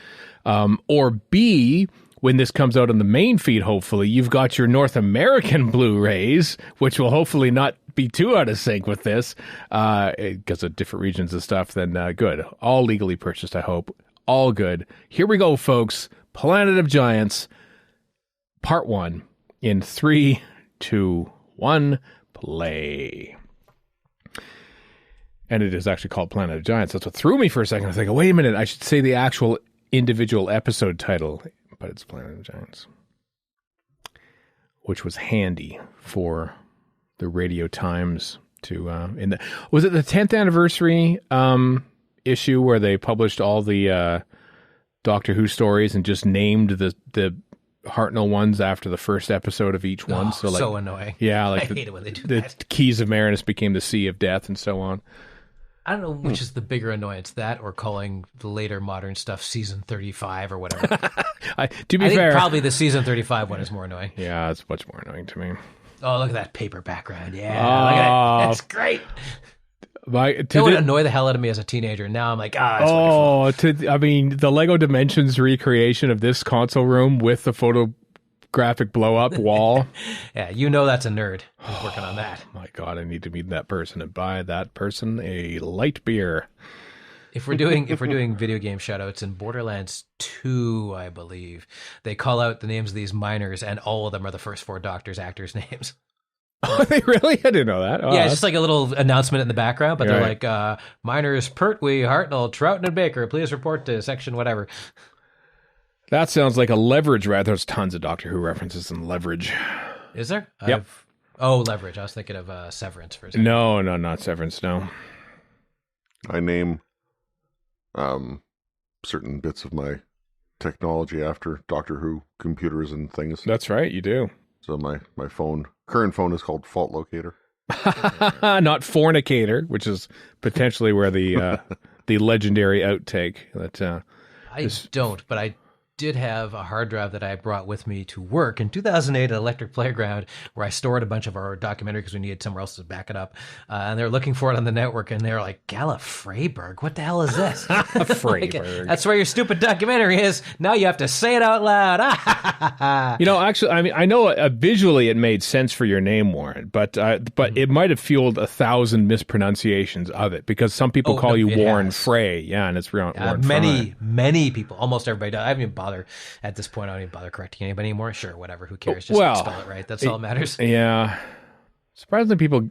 or B, when this comes out on the main feed, hopefully, you've got your North American Blu-rays, which will hopefully not be too out of sync with this, because of different regions and stuff, then good. All legally purchased, I hope. All good. Here we go, folks. Planet of Giants, part 1 in 3, 2, 1, play. And it is actually called Planet of Giants. That's what threw me for a second. I was like, wait a minute, I should say the actual individual episode title, but it's Planet of Giants, which was handy for the Radio Times to was it the 10th anniversary issue where they published all the Doctor Who stories and just named the Hartnell ones after the first episode of each one. So annoying. Yeah, like I hate it when they do the that. Keys of Marinus became the Sea of Death and so on. I don't know which is the bigger annoyance, that or calling the later modern stuff season 35 or whatever. To be I think fair, probably the season 35 one is more annoying. yeah, it's much more annoying to me. Oh, look at that paper background. Yeah, look at that. That's great. It would annoy the hell out of me as a teenager. Now I'm like, it's wonderful. I mean, the Lego Dimensions recreation of this console room with the photographic blow-up wall. Yeah, you know that's a nerd who's working on that. My God, I need to meet that person and buy that person a light beer. If we're doing video game shoutouts in Borderlands 2, I believe, they call out the names of these miners, and all of them are the first 4 Doctors actors' names. Oh, they really? I didn't know that. Oh, yeah, it's just like a little announcement in the background, but they're right. like, miners Pertwee, Hartnell, Troughton, and Baker, please report to section whatever. That sounds like a Leverage. There's tons of Doctor Who references in Leverage. Is there? Yep. Leverage. I was thinking of Severance for a second. No, not Severance, no. I name certain bits of my technology after Doctor Who computers and things. That's right, you do. So my current phone is called Fault Locator. Not Fornicator, which is potentially where the legendary outtake that I don't, but I did have a hard drive that I brought with me to work in 2008 at Electric Playground, where I stored a bunch of our documentary because we needed somewhere else to back it up. And they were looking for it on the network, and they were like, Gala Freyberg, what the hell is this? Freyberg. That's where your stupid documentary is. Now you have to say it out loud. Actually, I mean, I know visually it made sense for your name, Warren, but it might have fueled 1,000 mispronunciations of it because some people call you Warren Frey. Yeah, and it's Warren Frey. Many people, almost everybody does. I haven't even bothered at this point. I don't even bother correcting anybody anymore. Sure, whatever. Who cares? Just spell it right. That's all that matters. Yeah. Surprisingly, people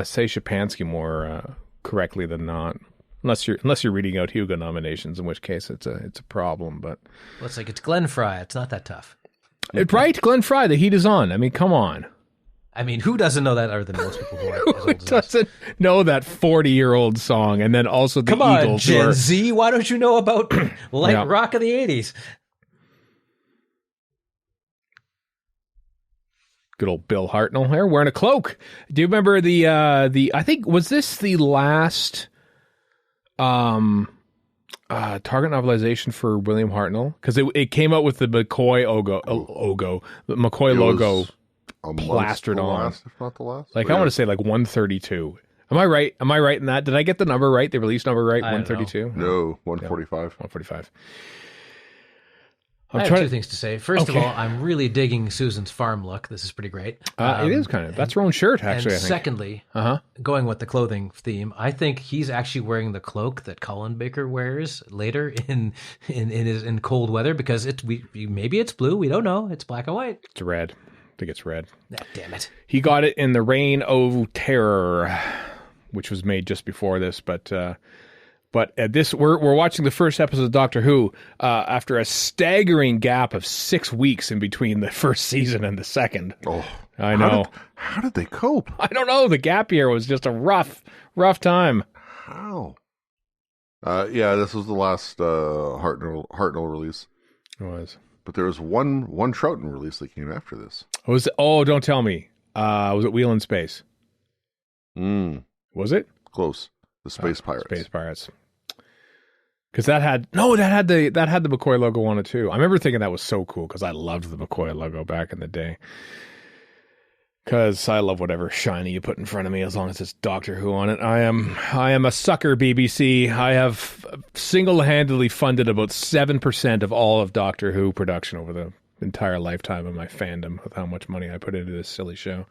say Shapansky more correctly than not. Unless you're reading out Hugo nominations, in which case it's a problem. But well, it's Glenn Fry. It's not that tough. Right, Glenn Fry. The heat is on. I mean, come on. I mean, who doesn't know that other than most people who are as old Who as doesn't know that 40-year-old song? And then also the Eagles. Come on, Gen Z. Why don't you know about light rock of the 80s? Good old Bill Hartnell there wearing a cloak. Do you remember the I think, was this the last target novelization for William Hartnell? Because it came out with the McCoy the McCoy logo plastered on. Last, if not the last. Like, I want to say like 132. Am I right? Am I right in that? Did I get the number right? The release number right? 132? No, 145. 145. I have two things to say. First of all, I'm really digging Susan's farm look. This is pretty great. It is kind of. That's her own shirt, actually, and I think. Secondly, going with the clothing theme, I think he's actually wearing the cloak that Colin Baker wears later in cold weather, because maybe it's blue. We don't know. It's black and white. It's red. I think it's red. Ah, damn it. He got it in The Reign of Terror, which was made just before this, but at this, we're watching the first episode of Doctor Who after a staggering gap of 6 weeks in between the first season and the second. Oh, I know. How did they cope? I don't know. The gap year was just a rough time. How? Yeah, this was the last Hartnell release. It was. But there was one Troughton release that came after this. Don't tell me. Was it Wheel in Space? Was it? Close. The Space Pirates. Space Pirates. Because that had the McCoy logo on it too. I remember thinking that was so cool because I loved the McCoy logo back in the day. Because I love whatever shiny you put in front of me as long as it's Doctor Who on it. I am a sucker, BBC. I have single-handedly funded about 7% of all of Doctor Who production over the entire lifetime of my fandom with how much money I put into this silly show.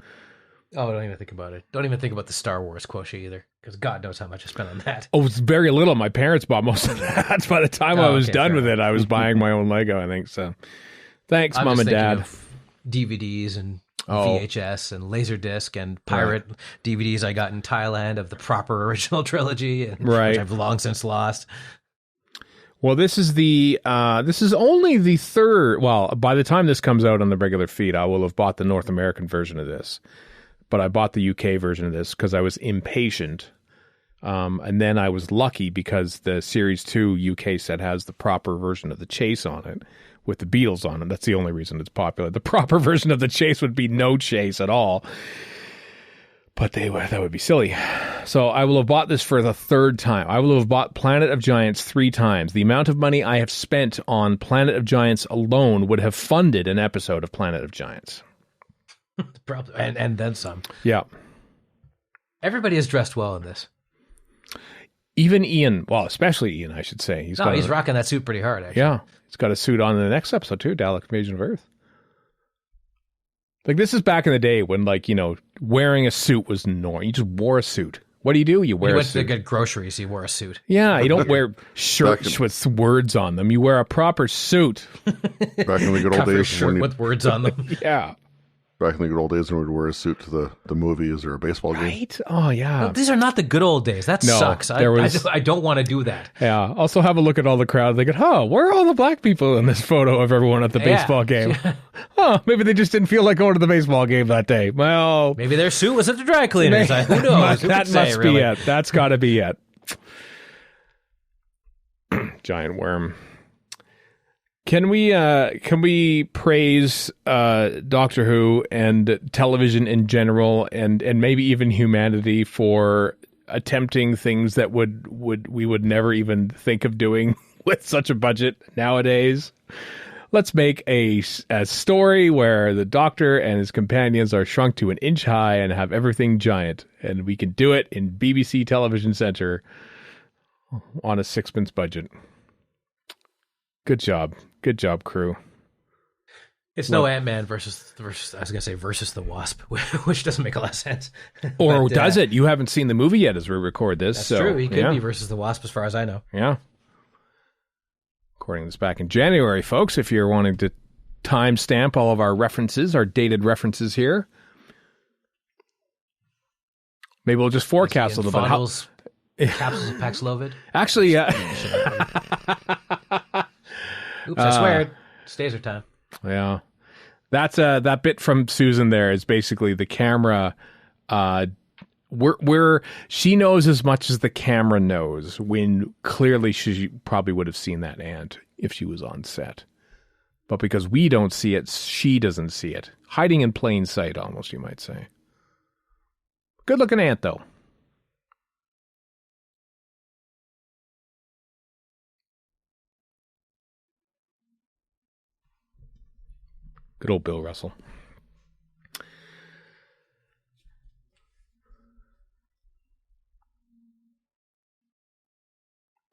Oh, don't even think about it. Don't even think about the Star Wars quotient either, because God knows how much I spent on that. Oh, it's very little. My parents bought most of that. By the time I was done with it, I was buying my own Lego, I think. So thanks, Mom and Dad. DVDs and VHS and Laserdisc and pirate DVDs I got in Thailand of the proper original trilogy, which I've long since lost. Well, this is only the third. Well, by the time this comes out on the regular feed, I will have bought the North American version of this. But I bought the UK version of this because I was impatient. And then I was lucky because the Series 2 UK set has the proper version of the Chase on it with the Beatles on it. That's the only reason it's popular. The proper version of the Chase would be no Chase at all. But that would be silly. So I will have bought this for the third time. I will have bought Planet of Giants 3 times. The amount of money I have spent on Planet of Giants alone would have funded an episode of Planet of Giants. Probably, and then some. Yeah. Everybody is dressed well in this. Even Ian, well, especially Ian, I should say. He's rocking that suit pretty hard, actually. Yeah. He's got a suit on in the next episode, too, Dalek Invasion of Earth. Like, this is back in the day when, like, wearing a suit was normal. You just wore a suit. What do? You wear a suit. You went to get groceries, you wore a suit. Yeah, you don't wear shirts with words on them. You wear a proper suit. Back in the good old days. Shirt with words on them. Yeah. Back in the good old days when we'd wear a suit to the movies or a baseball game. Right? Oh, yeah. No, these are not the good old days. That sucks. I don't want to do that. Yeah. Also have a look at all the crowd. They go, where are all the black people in this photo of everyone at the baseball game? Maybe they just didn't feel like going to the baseball game that day. Well, maybe their suit was at the dry cleaners. Who knows? That must be it. That's got to be it. Giant worm. Can we praise Doctor Who and television in general and maybe even humanity for attempting things that we would never even think of doing with such a budget nowadays? Let's make a story where the Doctor and his companions are shrunk to an inch high and have everything giant, and we can do it in BBC Television Centre on a 6-pence budget. Good job. Good job, crew. It's no Ant-Man versus I was going to say versus the Wasp, which doesn't make a lot of sense. Or does it? You haven't seen the movie yet as we record this. That's true. He could be versus the Wasp as far as I know. Yeah. Recording this back in January, folks, if you're wanting to timestamp all of our references, our dated references here. Maybe we'll just forecast a little bit. Capsules of Paxlovid. Actually, Oops, I swear. Staser time. Yeah. That's that bit from Susan there is basically the camera. She knows as much as the camera knows, when clearly she probably would have seen that ant if she was on set. But because we don't see it, she doesn't see it. Hiding in plain sight, almost, you might say. Good looking ant, though. Good old Bill Russell.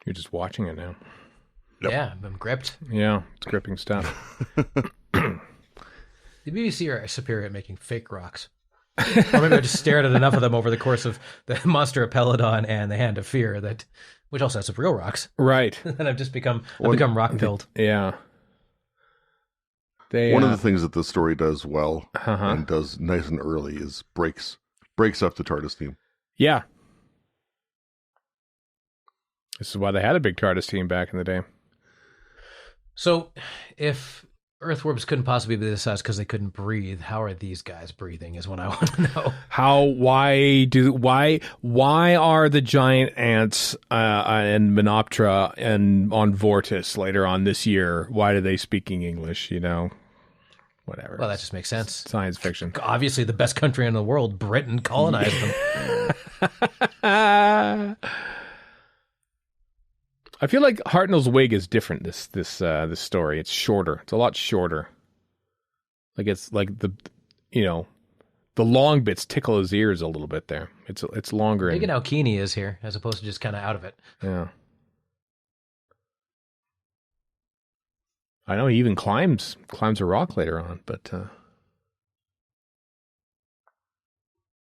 You're just watching it now. Yep. Yeah, I'm gripped. Yeah, it's gripping stuff. The BBC are superior at making fake rocks. Or maybe I just stared at enough of them over the course of the Monster of Peladon and the Hand of Fear, which also has some real rocks. Right. And I've just become rock-pilled. Yeah. One of the things that this story does well and does nice and early is breaks up the TARDIS team. Yeah. This is why they had a big TARDIS team back in the day. So, if earthworms couldn't possibly be this size because they couldn't breathe, how are these guys breathing is what I want to know. Why are the giant ants and Menoptera and on Vortis later on this year, why are they speaking English, Whatever. Well, that just makes sense. Science fiction. Obviously, the best country in the world, Britain, colonized them. I feel like Hartnell's wig is different. This story. It's shorter. It's a lot shorter. Like it's like the long bits tickle his ears a little bit there. It's longer. Look at how keen he is here, as opposed to just kind of out of it. Yeah. I know he even climbs a rock later on, but I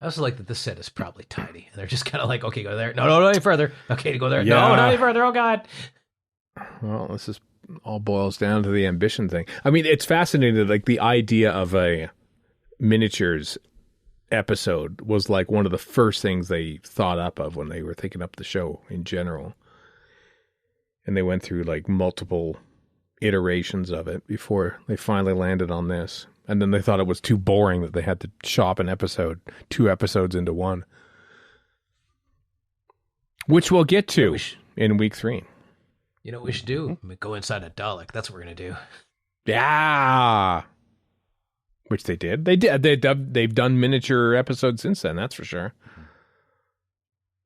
also like that this set is probably tidy, and they're just kind of like, okay, go there. No, any further. Okay, go there. Yeah. No, not any further. Oh God. Well, this is all boils down to the ambition thing. I mean, it's fascinating. Like the idea of a miniatures episode was like one of the first things they thought up of when they were thinking up the show in general. And they went through like multiple iterations of it before they finally landed on this. And then they thought it was too boring that they had to chop an episode, 2 episodes into one. Which we'll get to in week 3. You know what we should do? Go inside a Dalek. That's what we're going to do. Yeah. Which they did. They've done miniature episodes since then, that's for sure.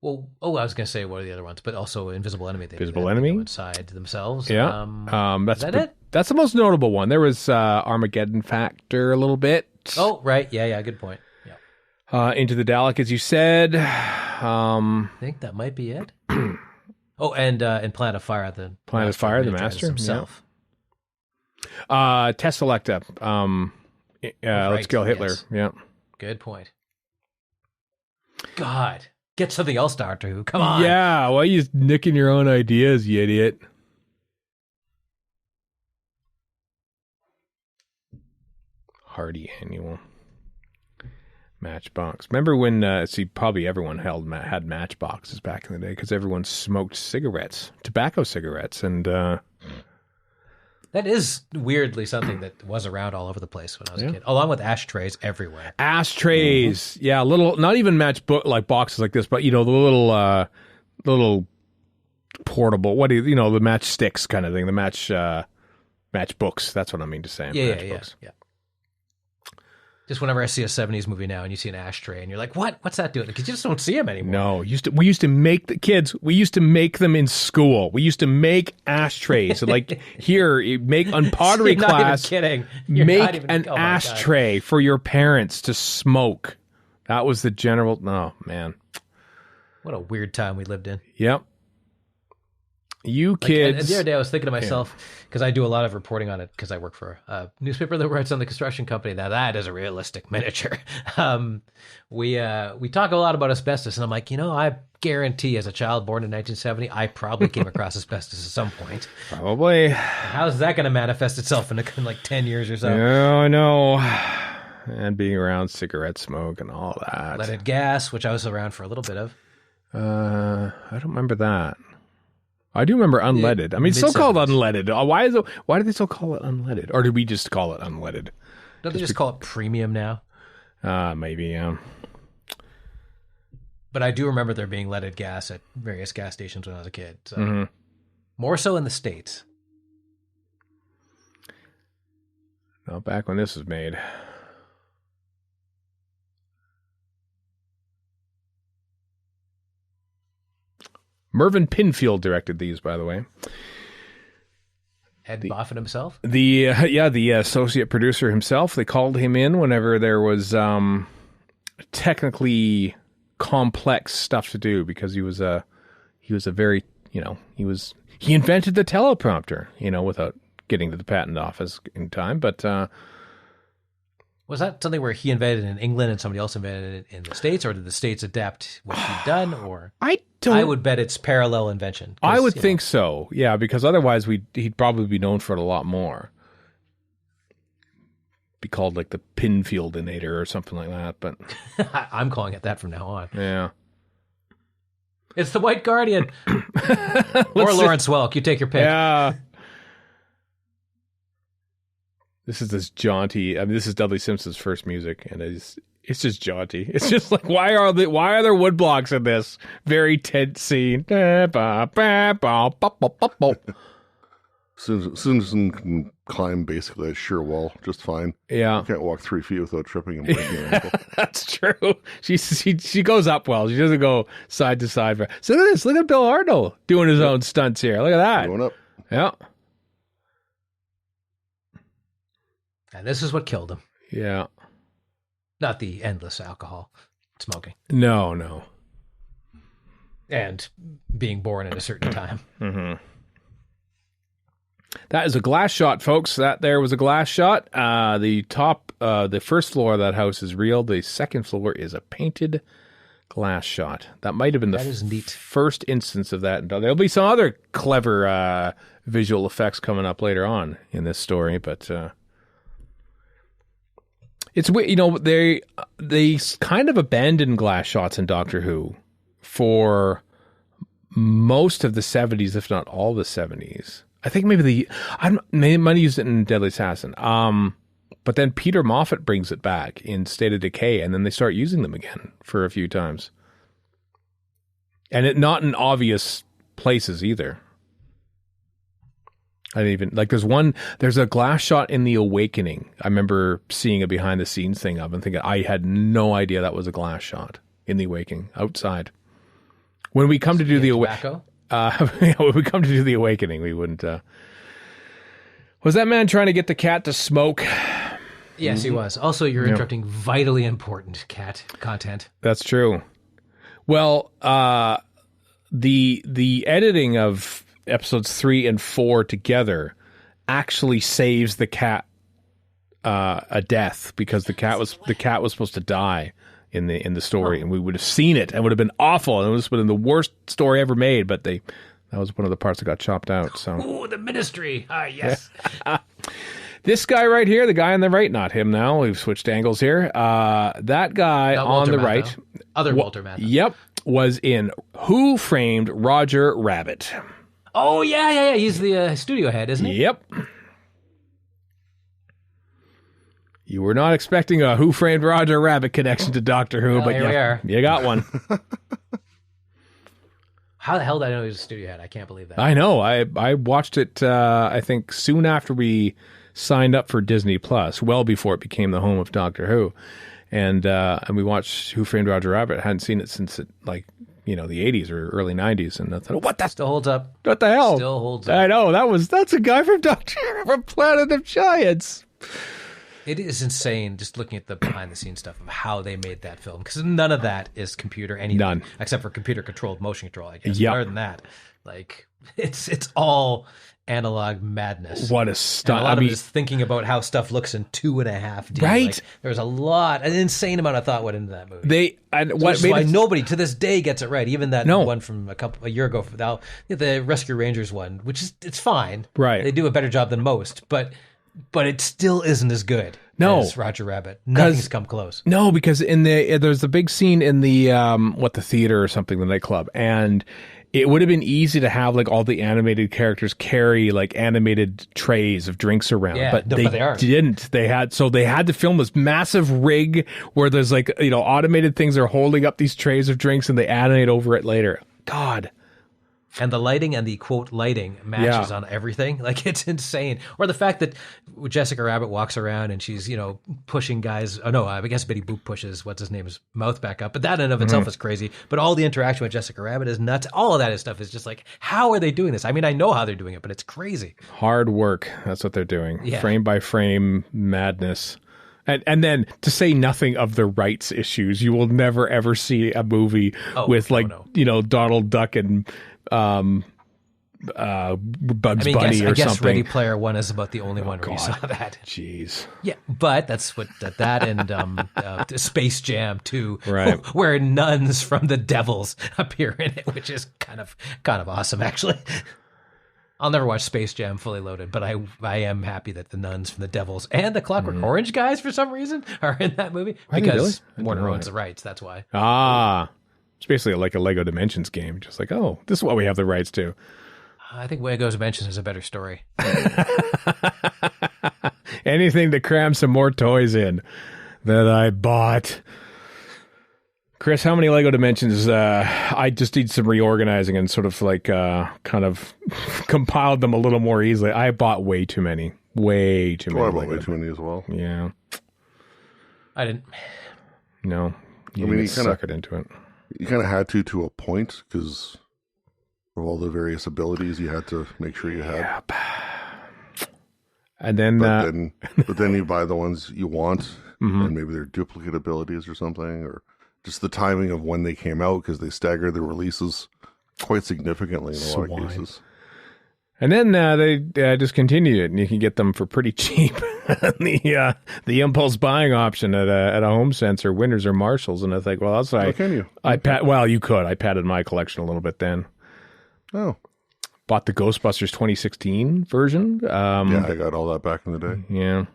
Well, I was going to say what are the other ones, but also Invisible Enemy. Invisible Enemy? Go inside themselves. Yeah. Is that it? That's the most notable one. There was Armageddon Factor a little bit. Oh, right. Yeah, good point. Yeah. Into the Dalek, as you said. I think that might be it. Oh, and Planet of Fire, the Master himself. Yeah. Tesselecta. Let's Kill Hitler. Yes. Yeah. Good point. God, get something else, Doctor Who. Come on. Yeah, why are you nicking your own ideas, you idiot? Hardy Annual. Matchbox. Remember when, probably everyone had matchboxes back in the day because everyone smoked tobacco cigarettes, and that is weirdly something that was around all over the place when I was a kid, along with ashtrays everywhere. Ashtrays, yeah, little, not even like boxes like this, but the little portable. What do you the matchsticks kind of thing? The matchbooks. That's what I mean to say. Yeah. Just whenever I see a 70s movie now and you see an ashtray and you're like, what's that doing? Because you just don't see them anymore. No, we used to make the kids, we used to make them in school. We used to make ashtrays. Like here, make on pottery you're class, not even kidding. Make an ashtray for your parents to smoke. That was the general, oh man. What a weird time we lived in. Yep. You kids. And the other day I was thinking to myself, because I do a lot of reporting on it because I work for a newspaper that writes on the construction company. Now that is a realistic miniature. We talk a lot about asbestos, and I'm like, I guarantee as a child born in 1970, I probably came across asbestos at some point. Probably. How's that going to manifest itself in like 10 years or so? Oh, I know. And being around cigarette smoke and all that. Leaded gas, which I was around for a little bit of. I don't remember that. I do remember unleaded. I mean, it's still called unleaded. Why do they still call it unleaded? Or did we just call it unleaded? Don't they just call it premium now? Maybe, yeah. But I do remember there being leaded gas at various gas stations when I was a kid. So more so in the States. Not back when this was made. Mervyn Pinfield directed these, by the way. Ed Moffat himself? The associate producer himself. They called him in whenever there was technically complex stuff to do because he was a very, he invented the teleprompter, without getting to the patent office in time, but was that something where he invented it in England and somebody else invented it in the States, or did the States adapt what he'd done? Or I would bet it's parallel invention. I would think so, yeah, because otherwise he'd probably be known for it a lot more. Be called like the Pinfieldinator or something like that, but I'm calling it that from now on. Yeah. It's the White Guardian. Or Lawrence Welk. You take your pick. Yeah. This is this is Dudley Simpson's first music, and it's just jaunty. It's just like, why are there woodblocks in this very tense scene? Susan can climb basically a sheer wall just fine. Yeah. You can't walk 3 feet without tripping and breaking your ankle. That's true. She goes up well. She doesn't go side to side. So look at this. Look at Bill Hartnell doing his own stunts here. Look at that. Going up. Yeah. And this is what killed him. Yeah. Not the endless alcohol smoking. No. And being born at a certain time. Mm-hmm. That is a glass shot, folks. That there was a glass shot. The first floor of that house is real. The second floor is a painted Glass shot. That might have been That is neat. first instance of that. There'll be some other clever visual effects coming up later on in this story, but it's weird. You know, they kind of abandoned glass shots in Doctor Who for most of the 70s, if not all the 70s. I think maybe they might have used it in Deadly Assassin. But then Peter Moffat brings it back in State of Decay, and then they start using them again for a few times. And not in obvious places either. I didn't even, like, there's a glass shot in The Awakening. I remember seeing a behind the scenes thing of and thinking, I had no idea that was a glass shot in The Awakening, outside. When we come to do The Awakening, when we come to do The Awakening, we wouldn't, was that man trying to get the cat to smoke? Yes, he was. Also, you're interrupting vitally important cat content. That's true. Well, the editing of episodes 3 and 4 together actually saves the cat a death, because the cat was supposed to die in the story, and we would have seen it and would have been awful, and it would have been the worst story ever made. But that was one of the parts that got chopped out. So, ooh, the Ministry. Ah, yes. This guy right here, the guy on the right, not him now. We've switched angles here. That guy on the right. Other Walter Matthau. Yep. Was in Who Framed Roger Rabbit. Oh, yeah. He's the studio head, isn't he? Yep. You were not expecting a Who Framed Roger Rabbit connection to Doctor Who, but here we are. You got one. How the hell did I know he was a studio head? I can't believe that. I know. I watched it, I think, soon after we signed up for Disney Plus, well before it became the home of Doctor Who, and we watched Who Framed Roger Rabbit. I hadn't seen it since the 80s or early 90s, and I thought, what? That still holds up. What the hell? Still holds up. I know that's a guy from from Planet of Giants. It is insane just looking at the behind the scenes stuff of how they made that film, because none of that is computer anything. None. Except for computer controlled motion control, I guess. Yep. Other than that, like it's all analog madness. What a stunt. And a lot of it is thinking about how stuff looks in 2.5D. Right. Like, there's an insane amount of thought went into that movie. Which is why nobody to this day gets it right. Even that one from a year ago, the Rescue Rangers one, which is, it's fine. Right. They do a better job than most, but it still isn't as good as Roger Rabbit. Nothing's come close. No, because there's the big scene in the the theater or something, the nightclub, and it would have been easy to have like all the animated characters carry like animated trays of drinks around, but they didn't. They had to film this massive rig where there's like, automated things are holding up these trays of drinks and they animate over it later. God. And the lighting and the quote lighting matches on everything. Like, it's insane. Or the fact that Jessica Rabbit walks around and she's, pushing guys. Oh no, I guess Betty Boop pushes what's his name's mouth back up. But that in and of itself is crazy. But all the interaction with Jessica Rabbit is nuts. All of that stuff is just like, how are they doing this? I mean, I know how they're doing it, but it's crazy. Hard work. That's what they're doing. Yeah. Frame by frame madness. And then to say nothing of the rights issues, you will never ever see a movie with Donald Duck and Bugs Bunny or something. I guess Ready Player One is about the only one where you saw that. Jeez. Yeah, but that's what that and Space Jam 2, where nuns from the Devils appear in it, which is kind of awesome, actually. I'll never watch Space Jam Fully Loaded, but I am happy that the nuns from the Devils and the Clockwork Orange guys, for some reason, are in that movie. Because Warner owns the rights, that's why. It's basically like a Lego Dimensions game. Just like, this is what we have the rights to. I think Lego Dimensions is a better story. Anything to cram some more toys in that I bought. Chris, how many Lego Dimensions? I just did some reorganizing and sort of like kind of compiled them a little more easily. I bought way too many. Way too many. I bought way too many as well. Yeah. I didn't. No. You suckered into it. You kind of had to a point because of all the various abilities you had to make sure you had. Yep. And then, but then you buy the ones you want, and maybe they're duplicate abilities or something, or just the timing of when they came out, because they stagger the releases quite significantly in a lot of cases. And then they discontinued it, and you can get them for pretty cheap. the impulse buying option at a home sense or Winners or Marshalls, and I think, well, that's How can you? Well, you could. I padded my collection a little bit then. Oh, bought the Ghostbusters 2016 version. Yeah, I got all that back in the day. Yeah.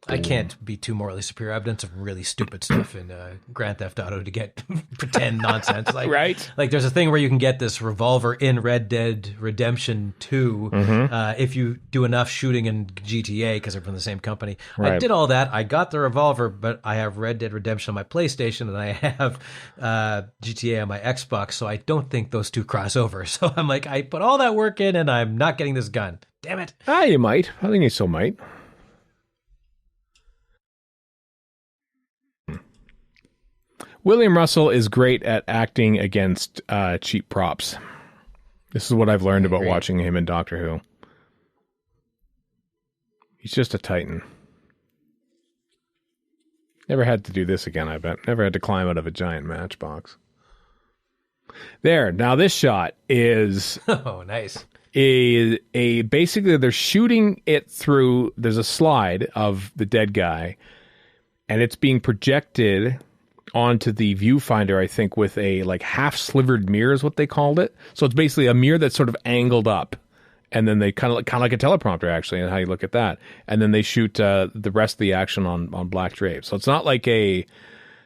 I can't be too morally superior. I've done some really stupid stuff in Grand Theft Auto to get pretend nonsense. Like, right. Like there's a thing where you can get this revolver in Red Dead Redemption 2 if you do enough shooting in GTA because they're from the same company. Right. I did all that. I got the revolver, but I have Red Dead Redemption on my PlayStation and I have GTA on my Xbox, so I don't think those two cross over. So I'm like, I put all that work in and I'm not getting this gun. Damn it. You might. I think you still might. William Russell is great at acting against cheap props. This is what I've learned about watching him in Doctor Who. He's just a titan. Never had to do this again, I bet. Never had to climb out of a giant matchbox. There. Now this shot is... Oh, nice. Basically, they're shooting it through... There's a slide of the dead guy, and it's being projected onto the viewfinder, I think, with a like half-slivered mirror is what they called it. So it's basically a mirror that's sort of angled up, and then they kind of like a teleprompter, actually, and how you look at that. And then they shoot the rest of the action on black drapes. So it's not like a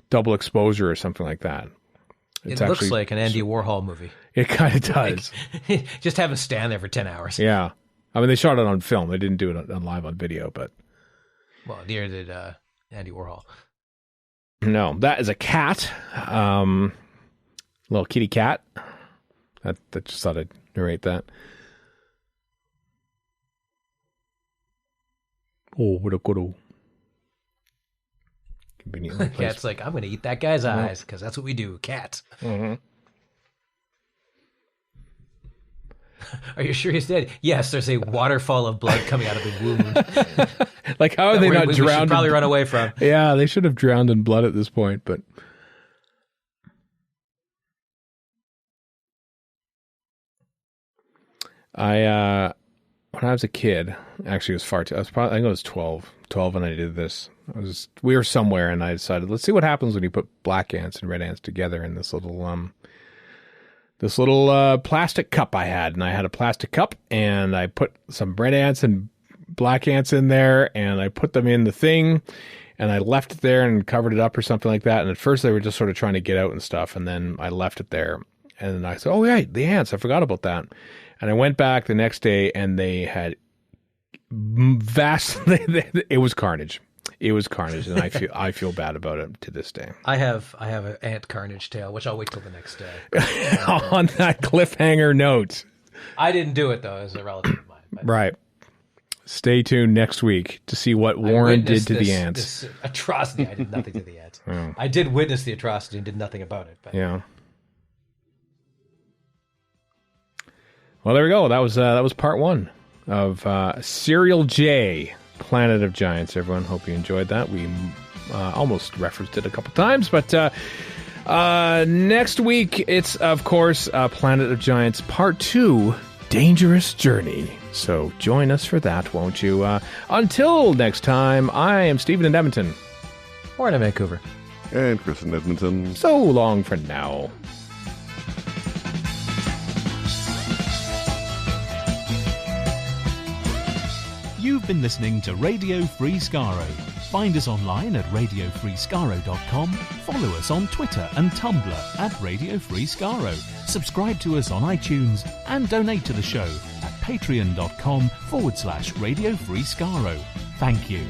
double exposure or something like that. It looks like an Andy Warhol movie. It kind of does. Like, just have him stand there for 10 hours. Yeah. I mean, they shot it on film. They didn't do it on live on video, but... Well, neither did Andy Warhol. No, that is a cat. Little kitty cat. That just thought I'd narrate that. Oh, what a good old convenient place. Cat's like, I'm going to eat that guy's eyes because that's what we do, cats. Mm-hmm. Are you sure he's dead? Yes, there's a waterfall of blood coming out of the wound. Like, how are they not drowned? We should probably run away from. Yeah, they should have drowned in blood at this point, but... when I was a kid, actually it was far too, I think I was 12 when I did this. We were somewhere and I decided, let's see what happens when you put black ants and red ants together in this little plastic cup I had. And I had a plastic cup and I put some red ants and black ants in there and I put them in the thing and I left it there and covered it up or something like that. And at first they were just sort of trying to get out and stuff. And then I left it there and I said, oh yeah, the ants, I forgot about that. And I went back the next day and they had it was carnage. It was carnage, and I feel bad about it to this day. I have an ant carnage tale, which I'll wait till the next day. On that cliffhanger note, I didn't do it though; as a relative of mine. But right. Stay tuned next week to see what Warren did to the ants. This atrocity! I did nothing to the ants. I did witness the atrocity and did nothing about it. But. Yeah. Well, there we go. That was part one of Serial J, Planet of Giants. Everyone, hope you enjoyed that. We almost referenced it a couple times, but next week it's, of course, Planet of Giants Part 2, Dangerous Journey. So join us for that, won't you? Until next time, I am Stephen in Edmonton. Warren in Vancouver. And Chris in Edmonton. So long for now. You've been listening to Radio Free Skaro. Find us online at radiofreeskaro.com. Follow us on Twitter and Tumblr at Radio Free Skaro. Subscribe to us on iTunes and donate to the show at patreon.com/Radio Free Skaro. Thank you.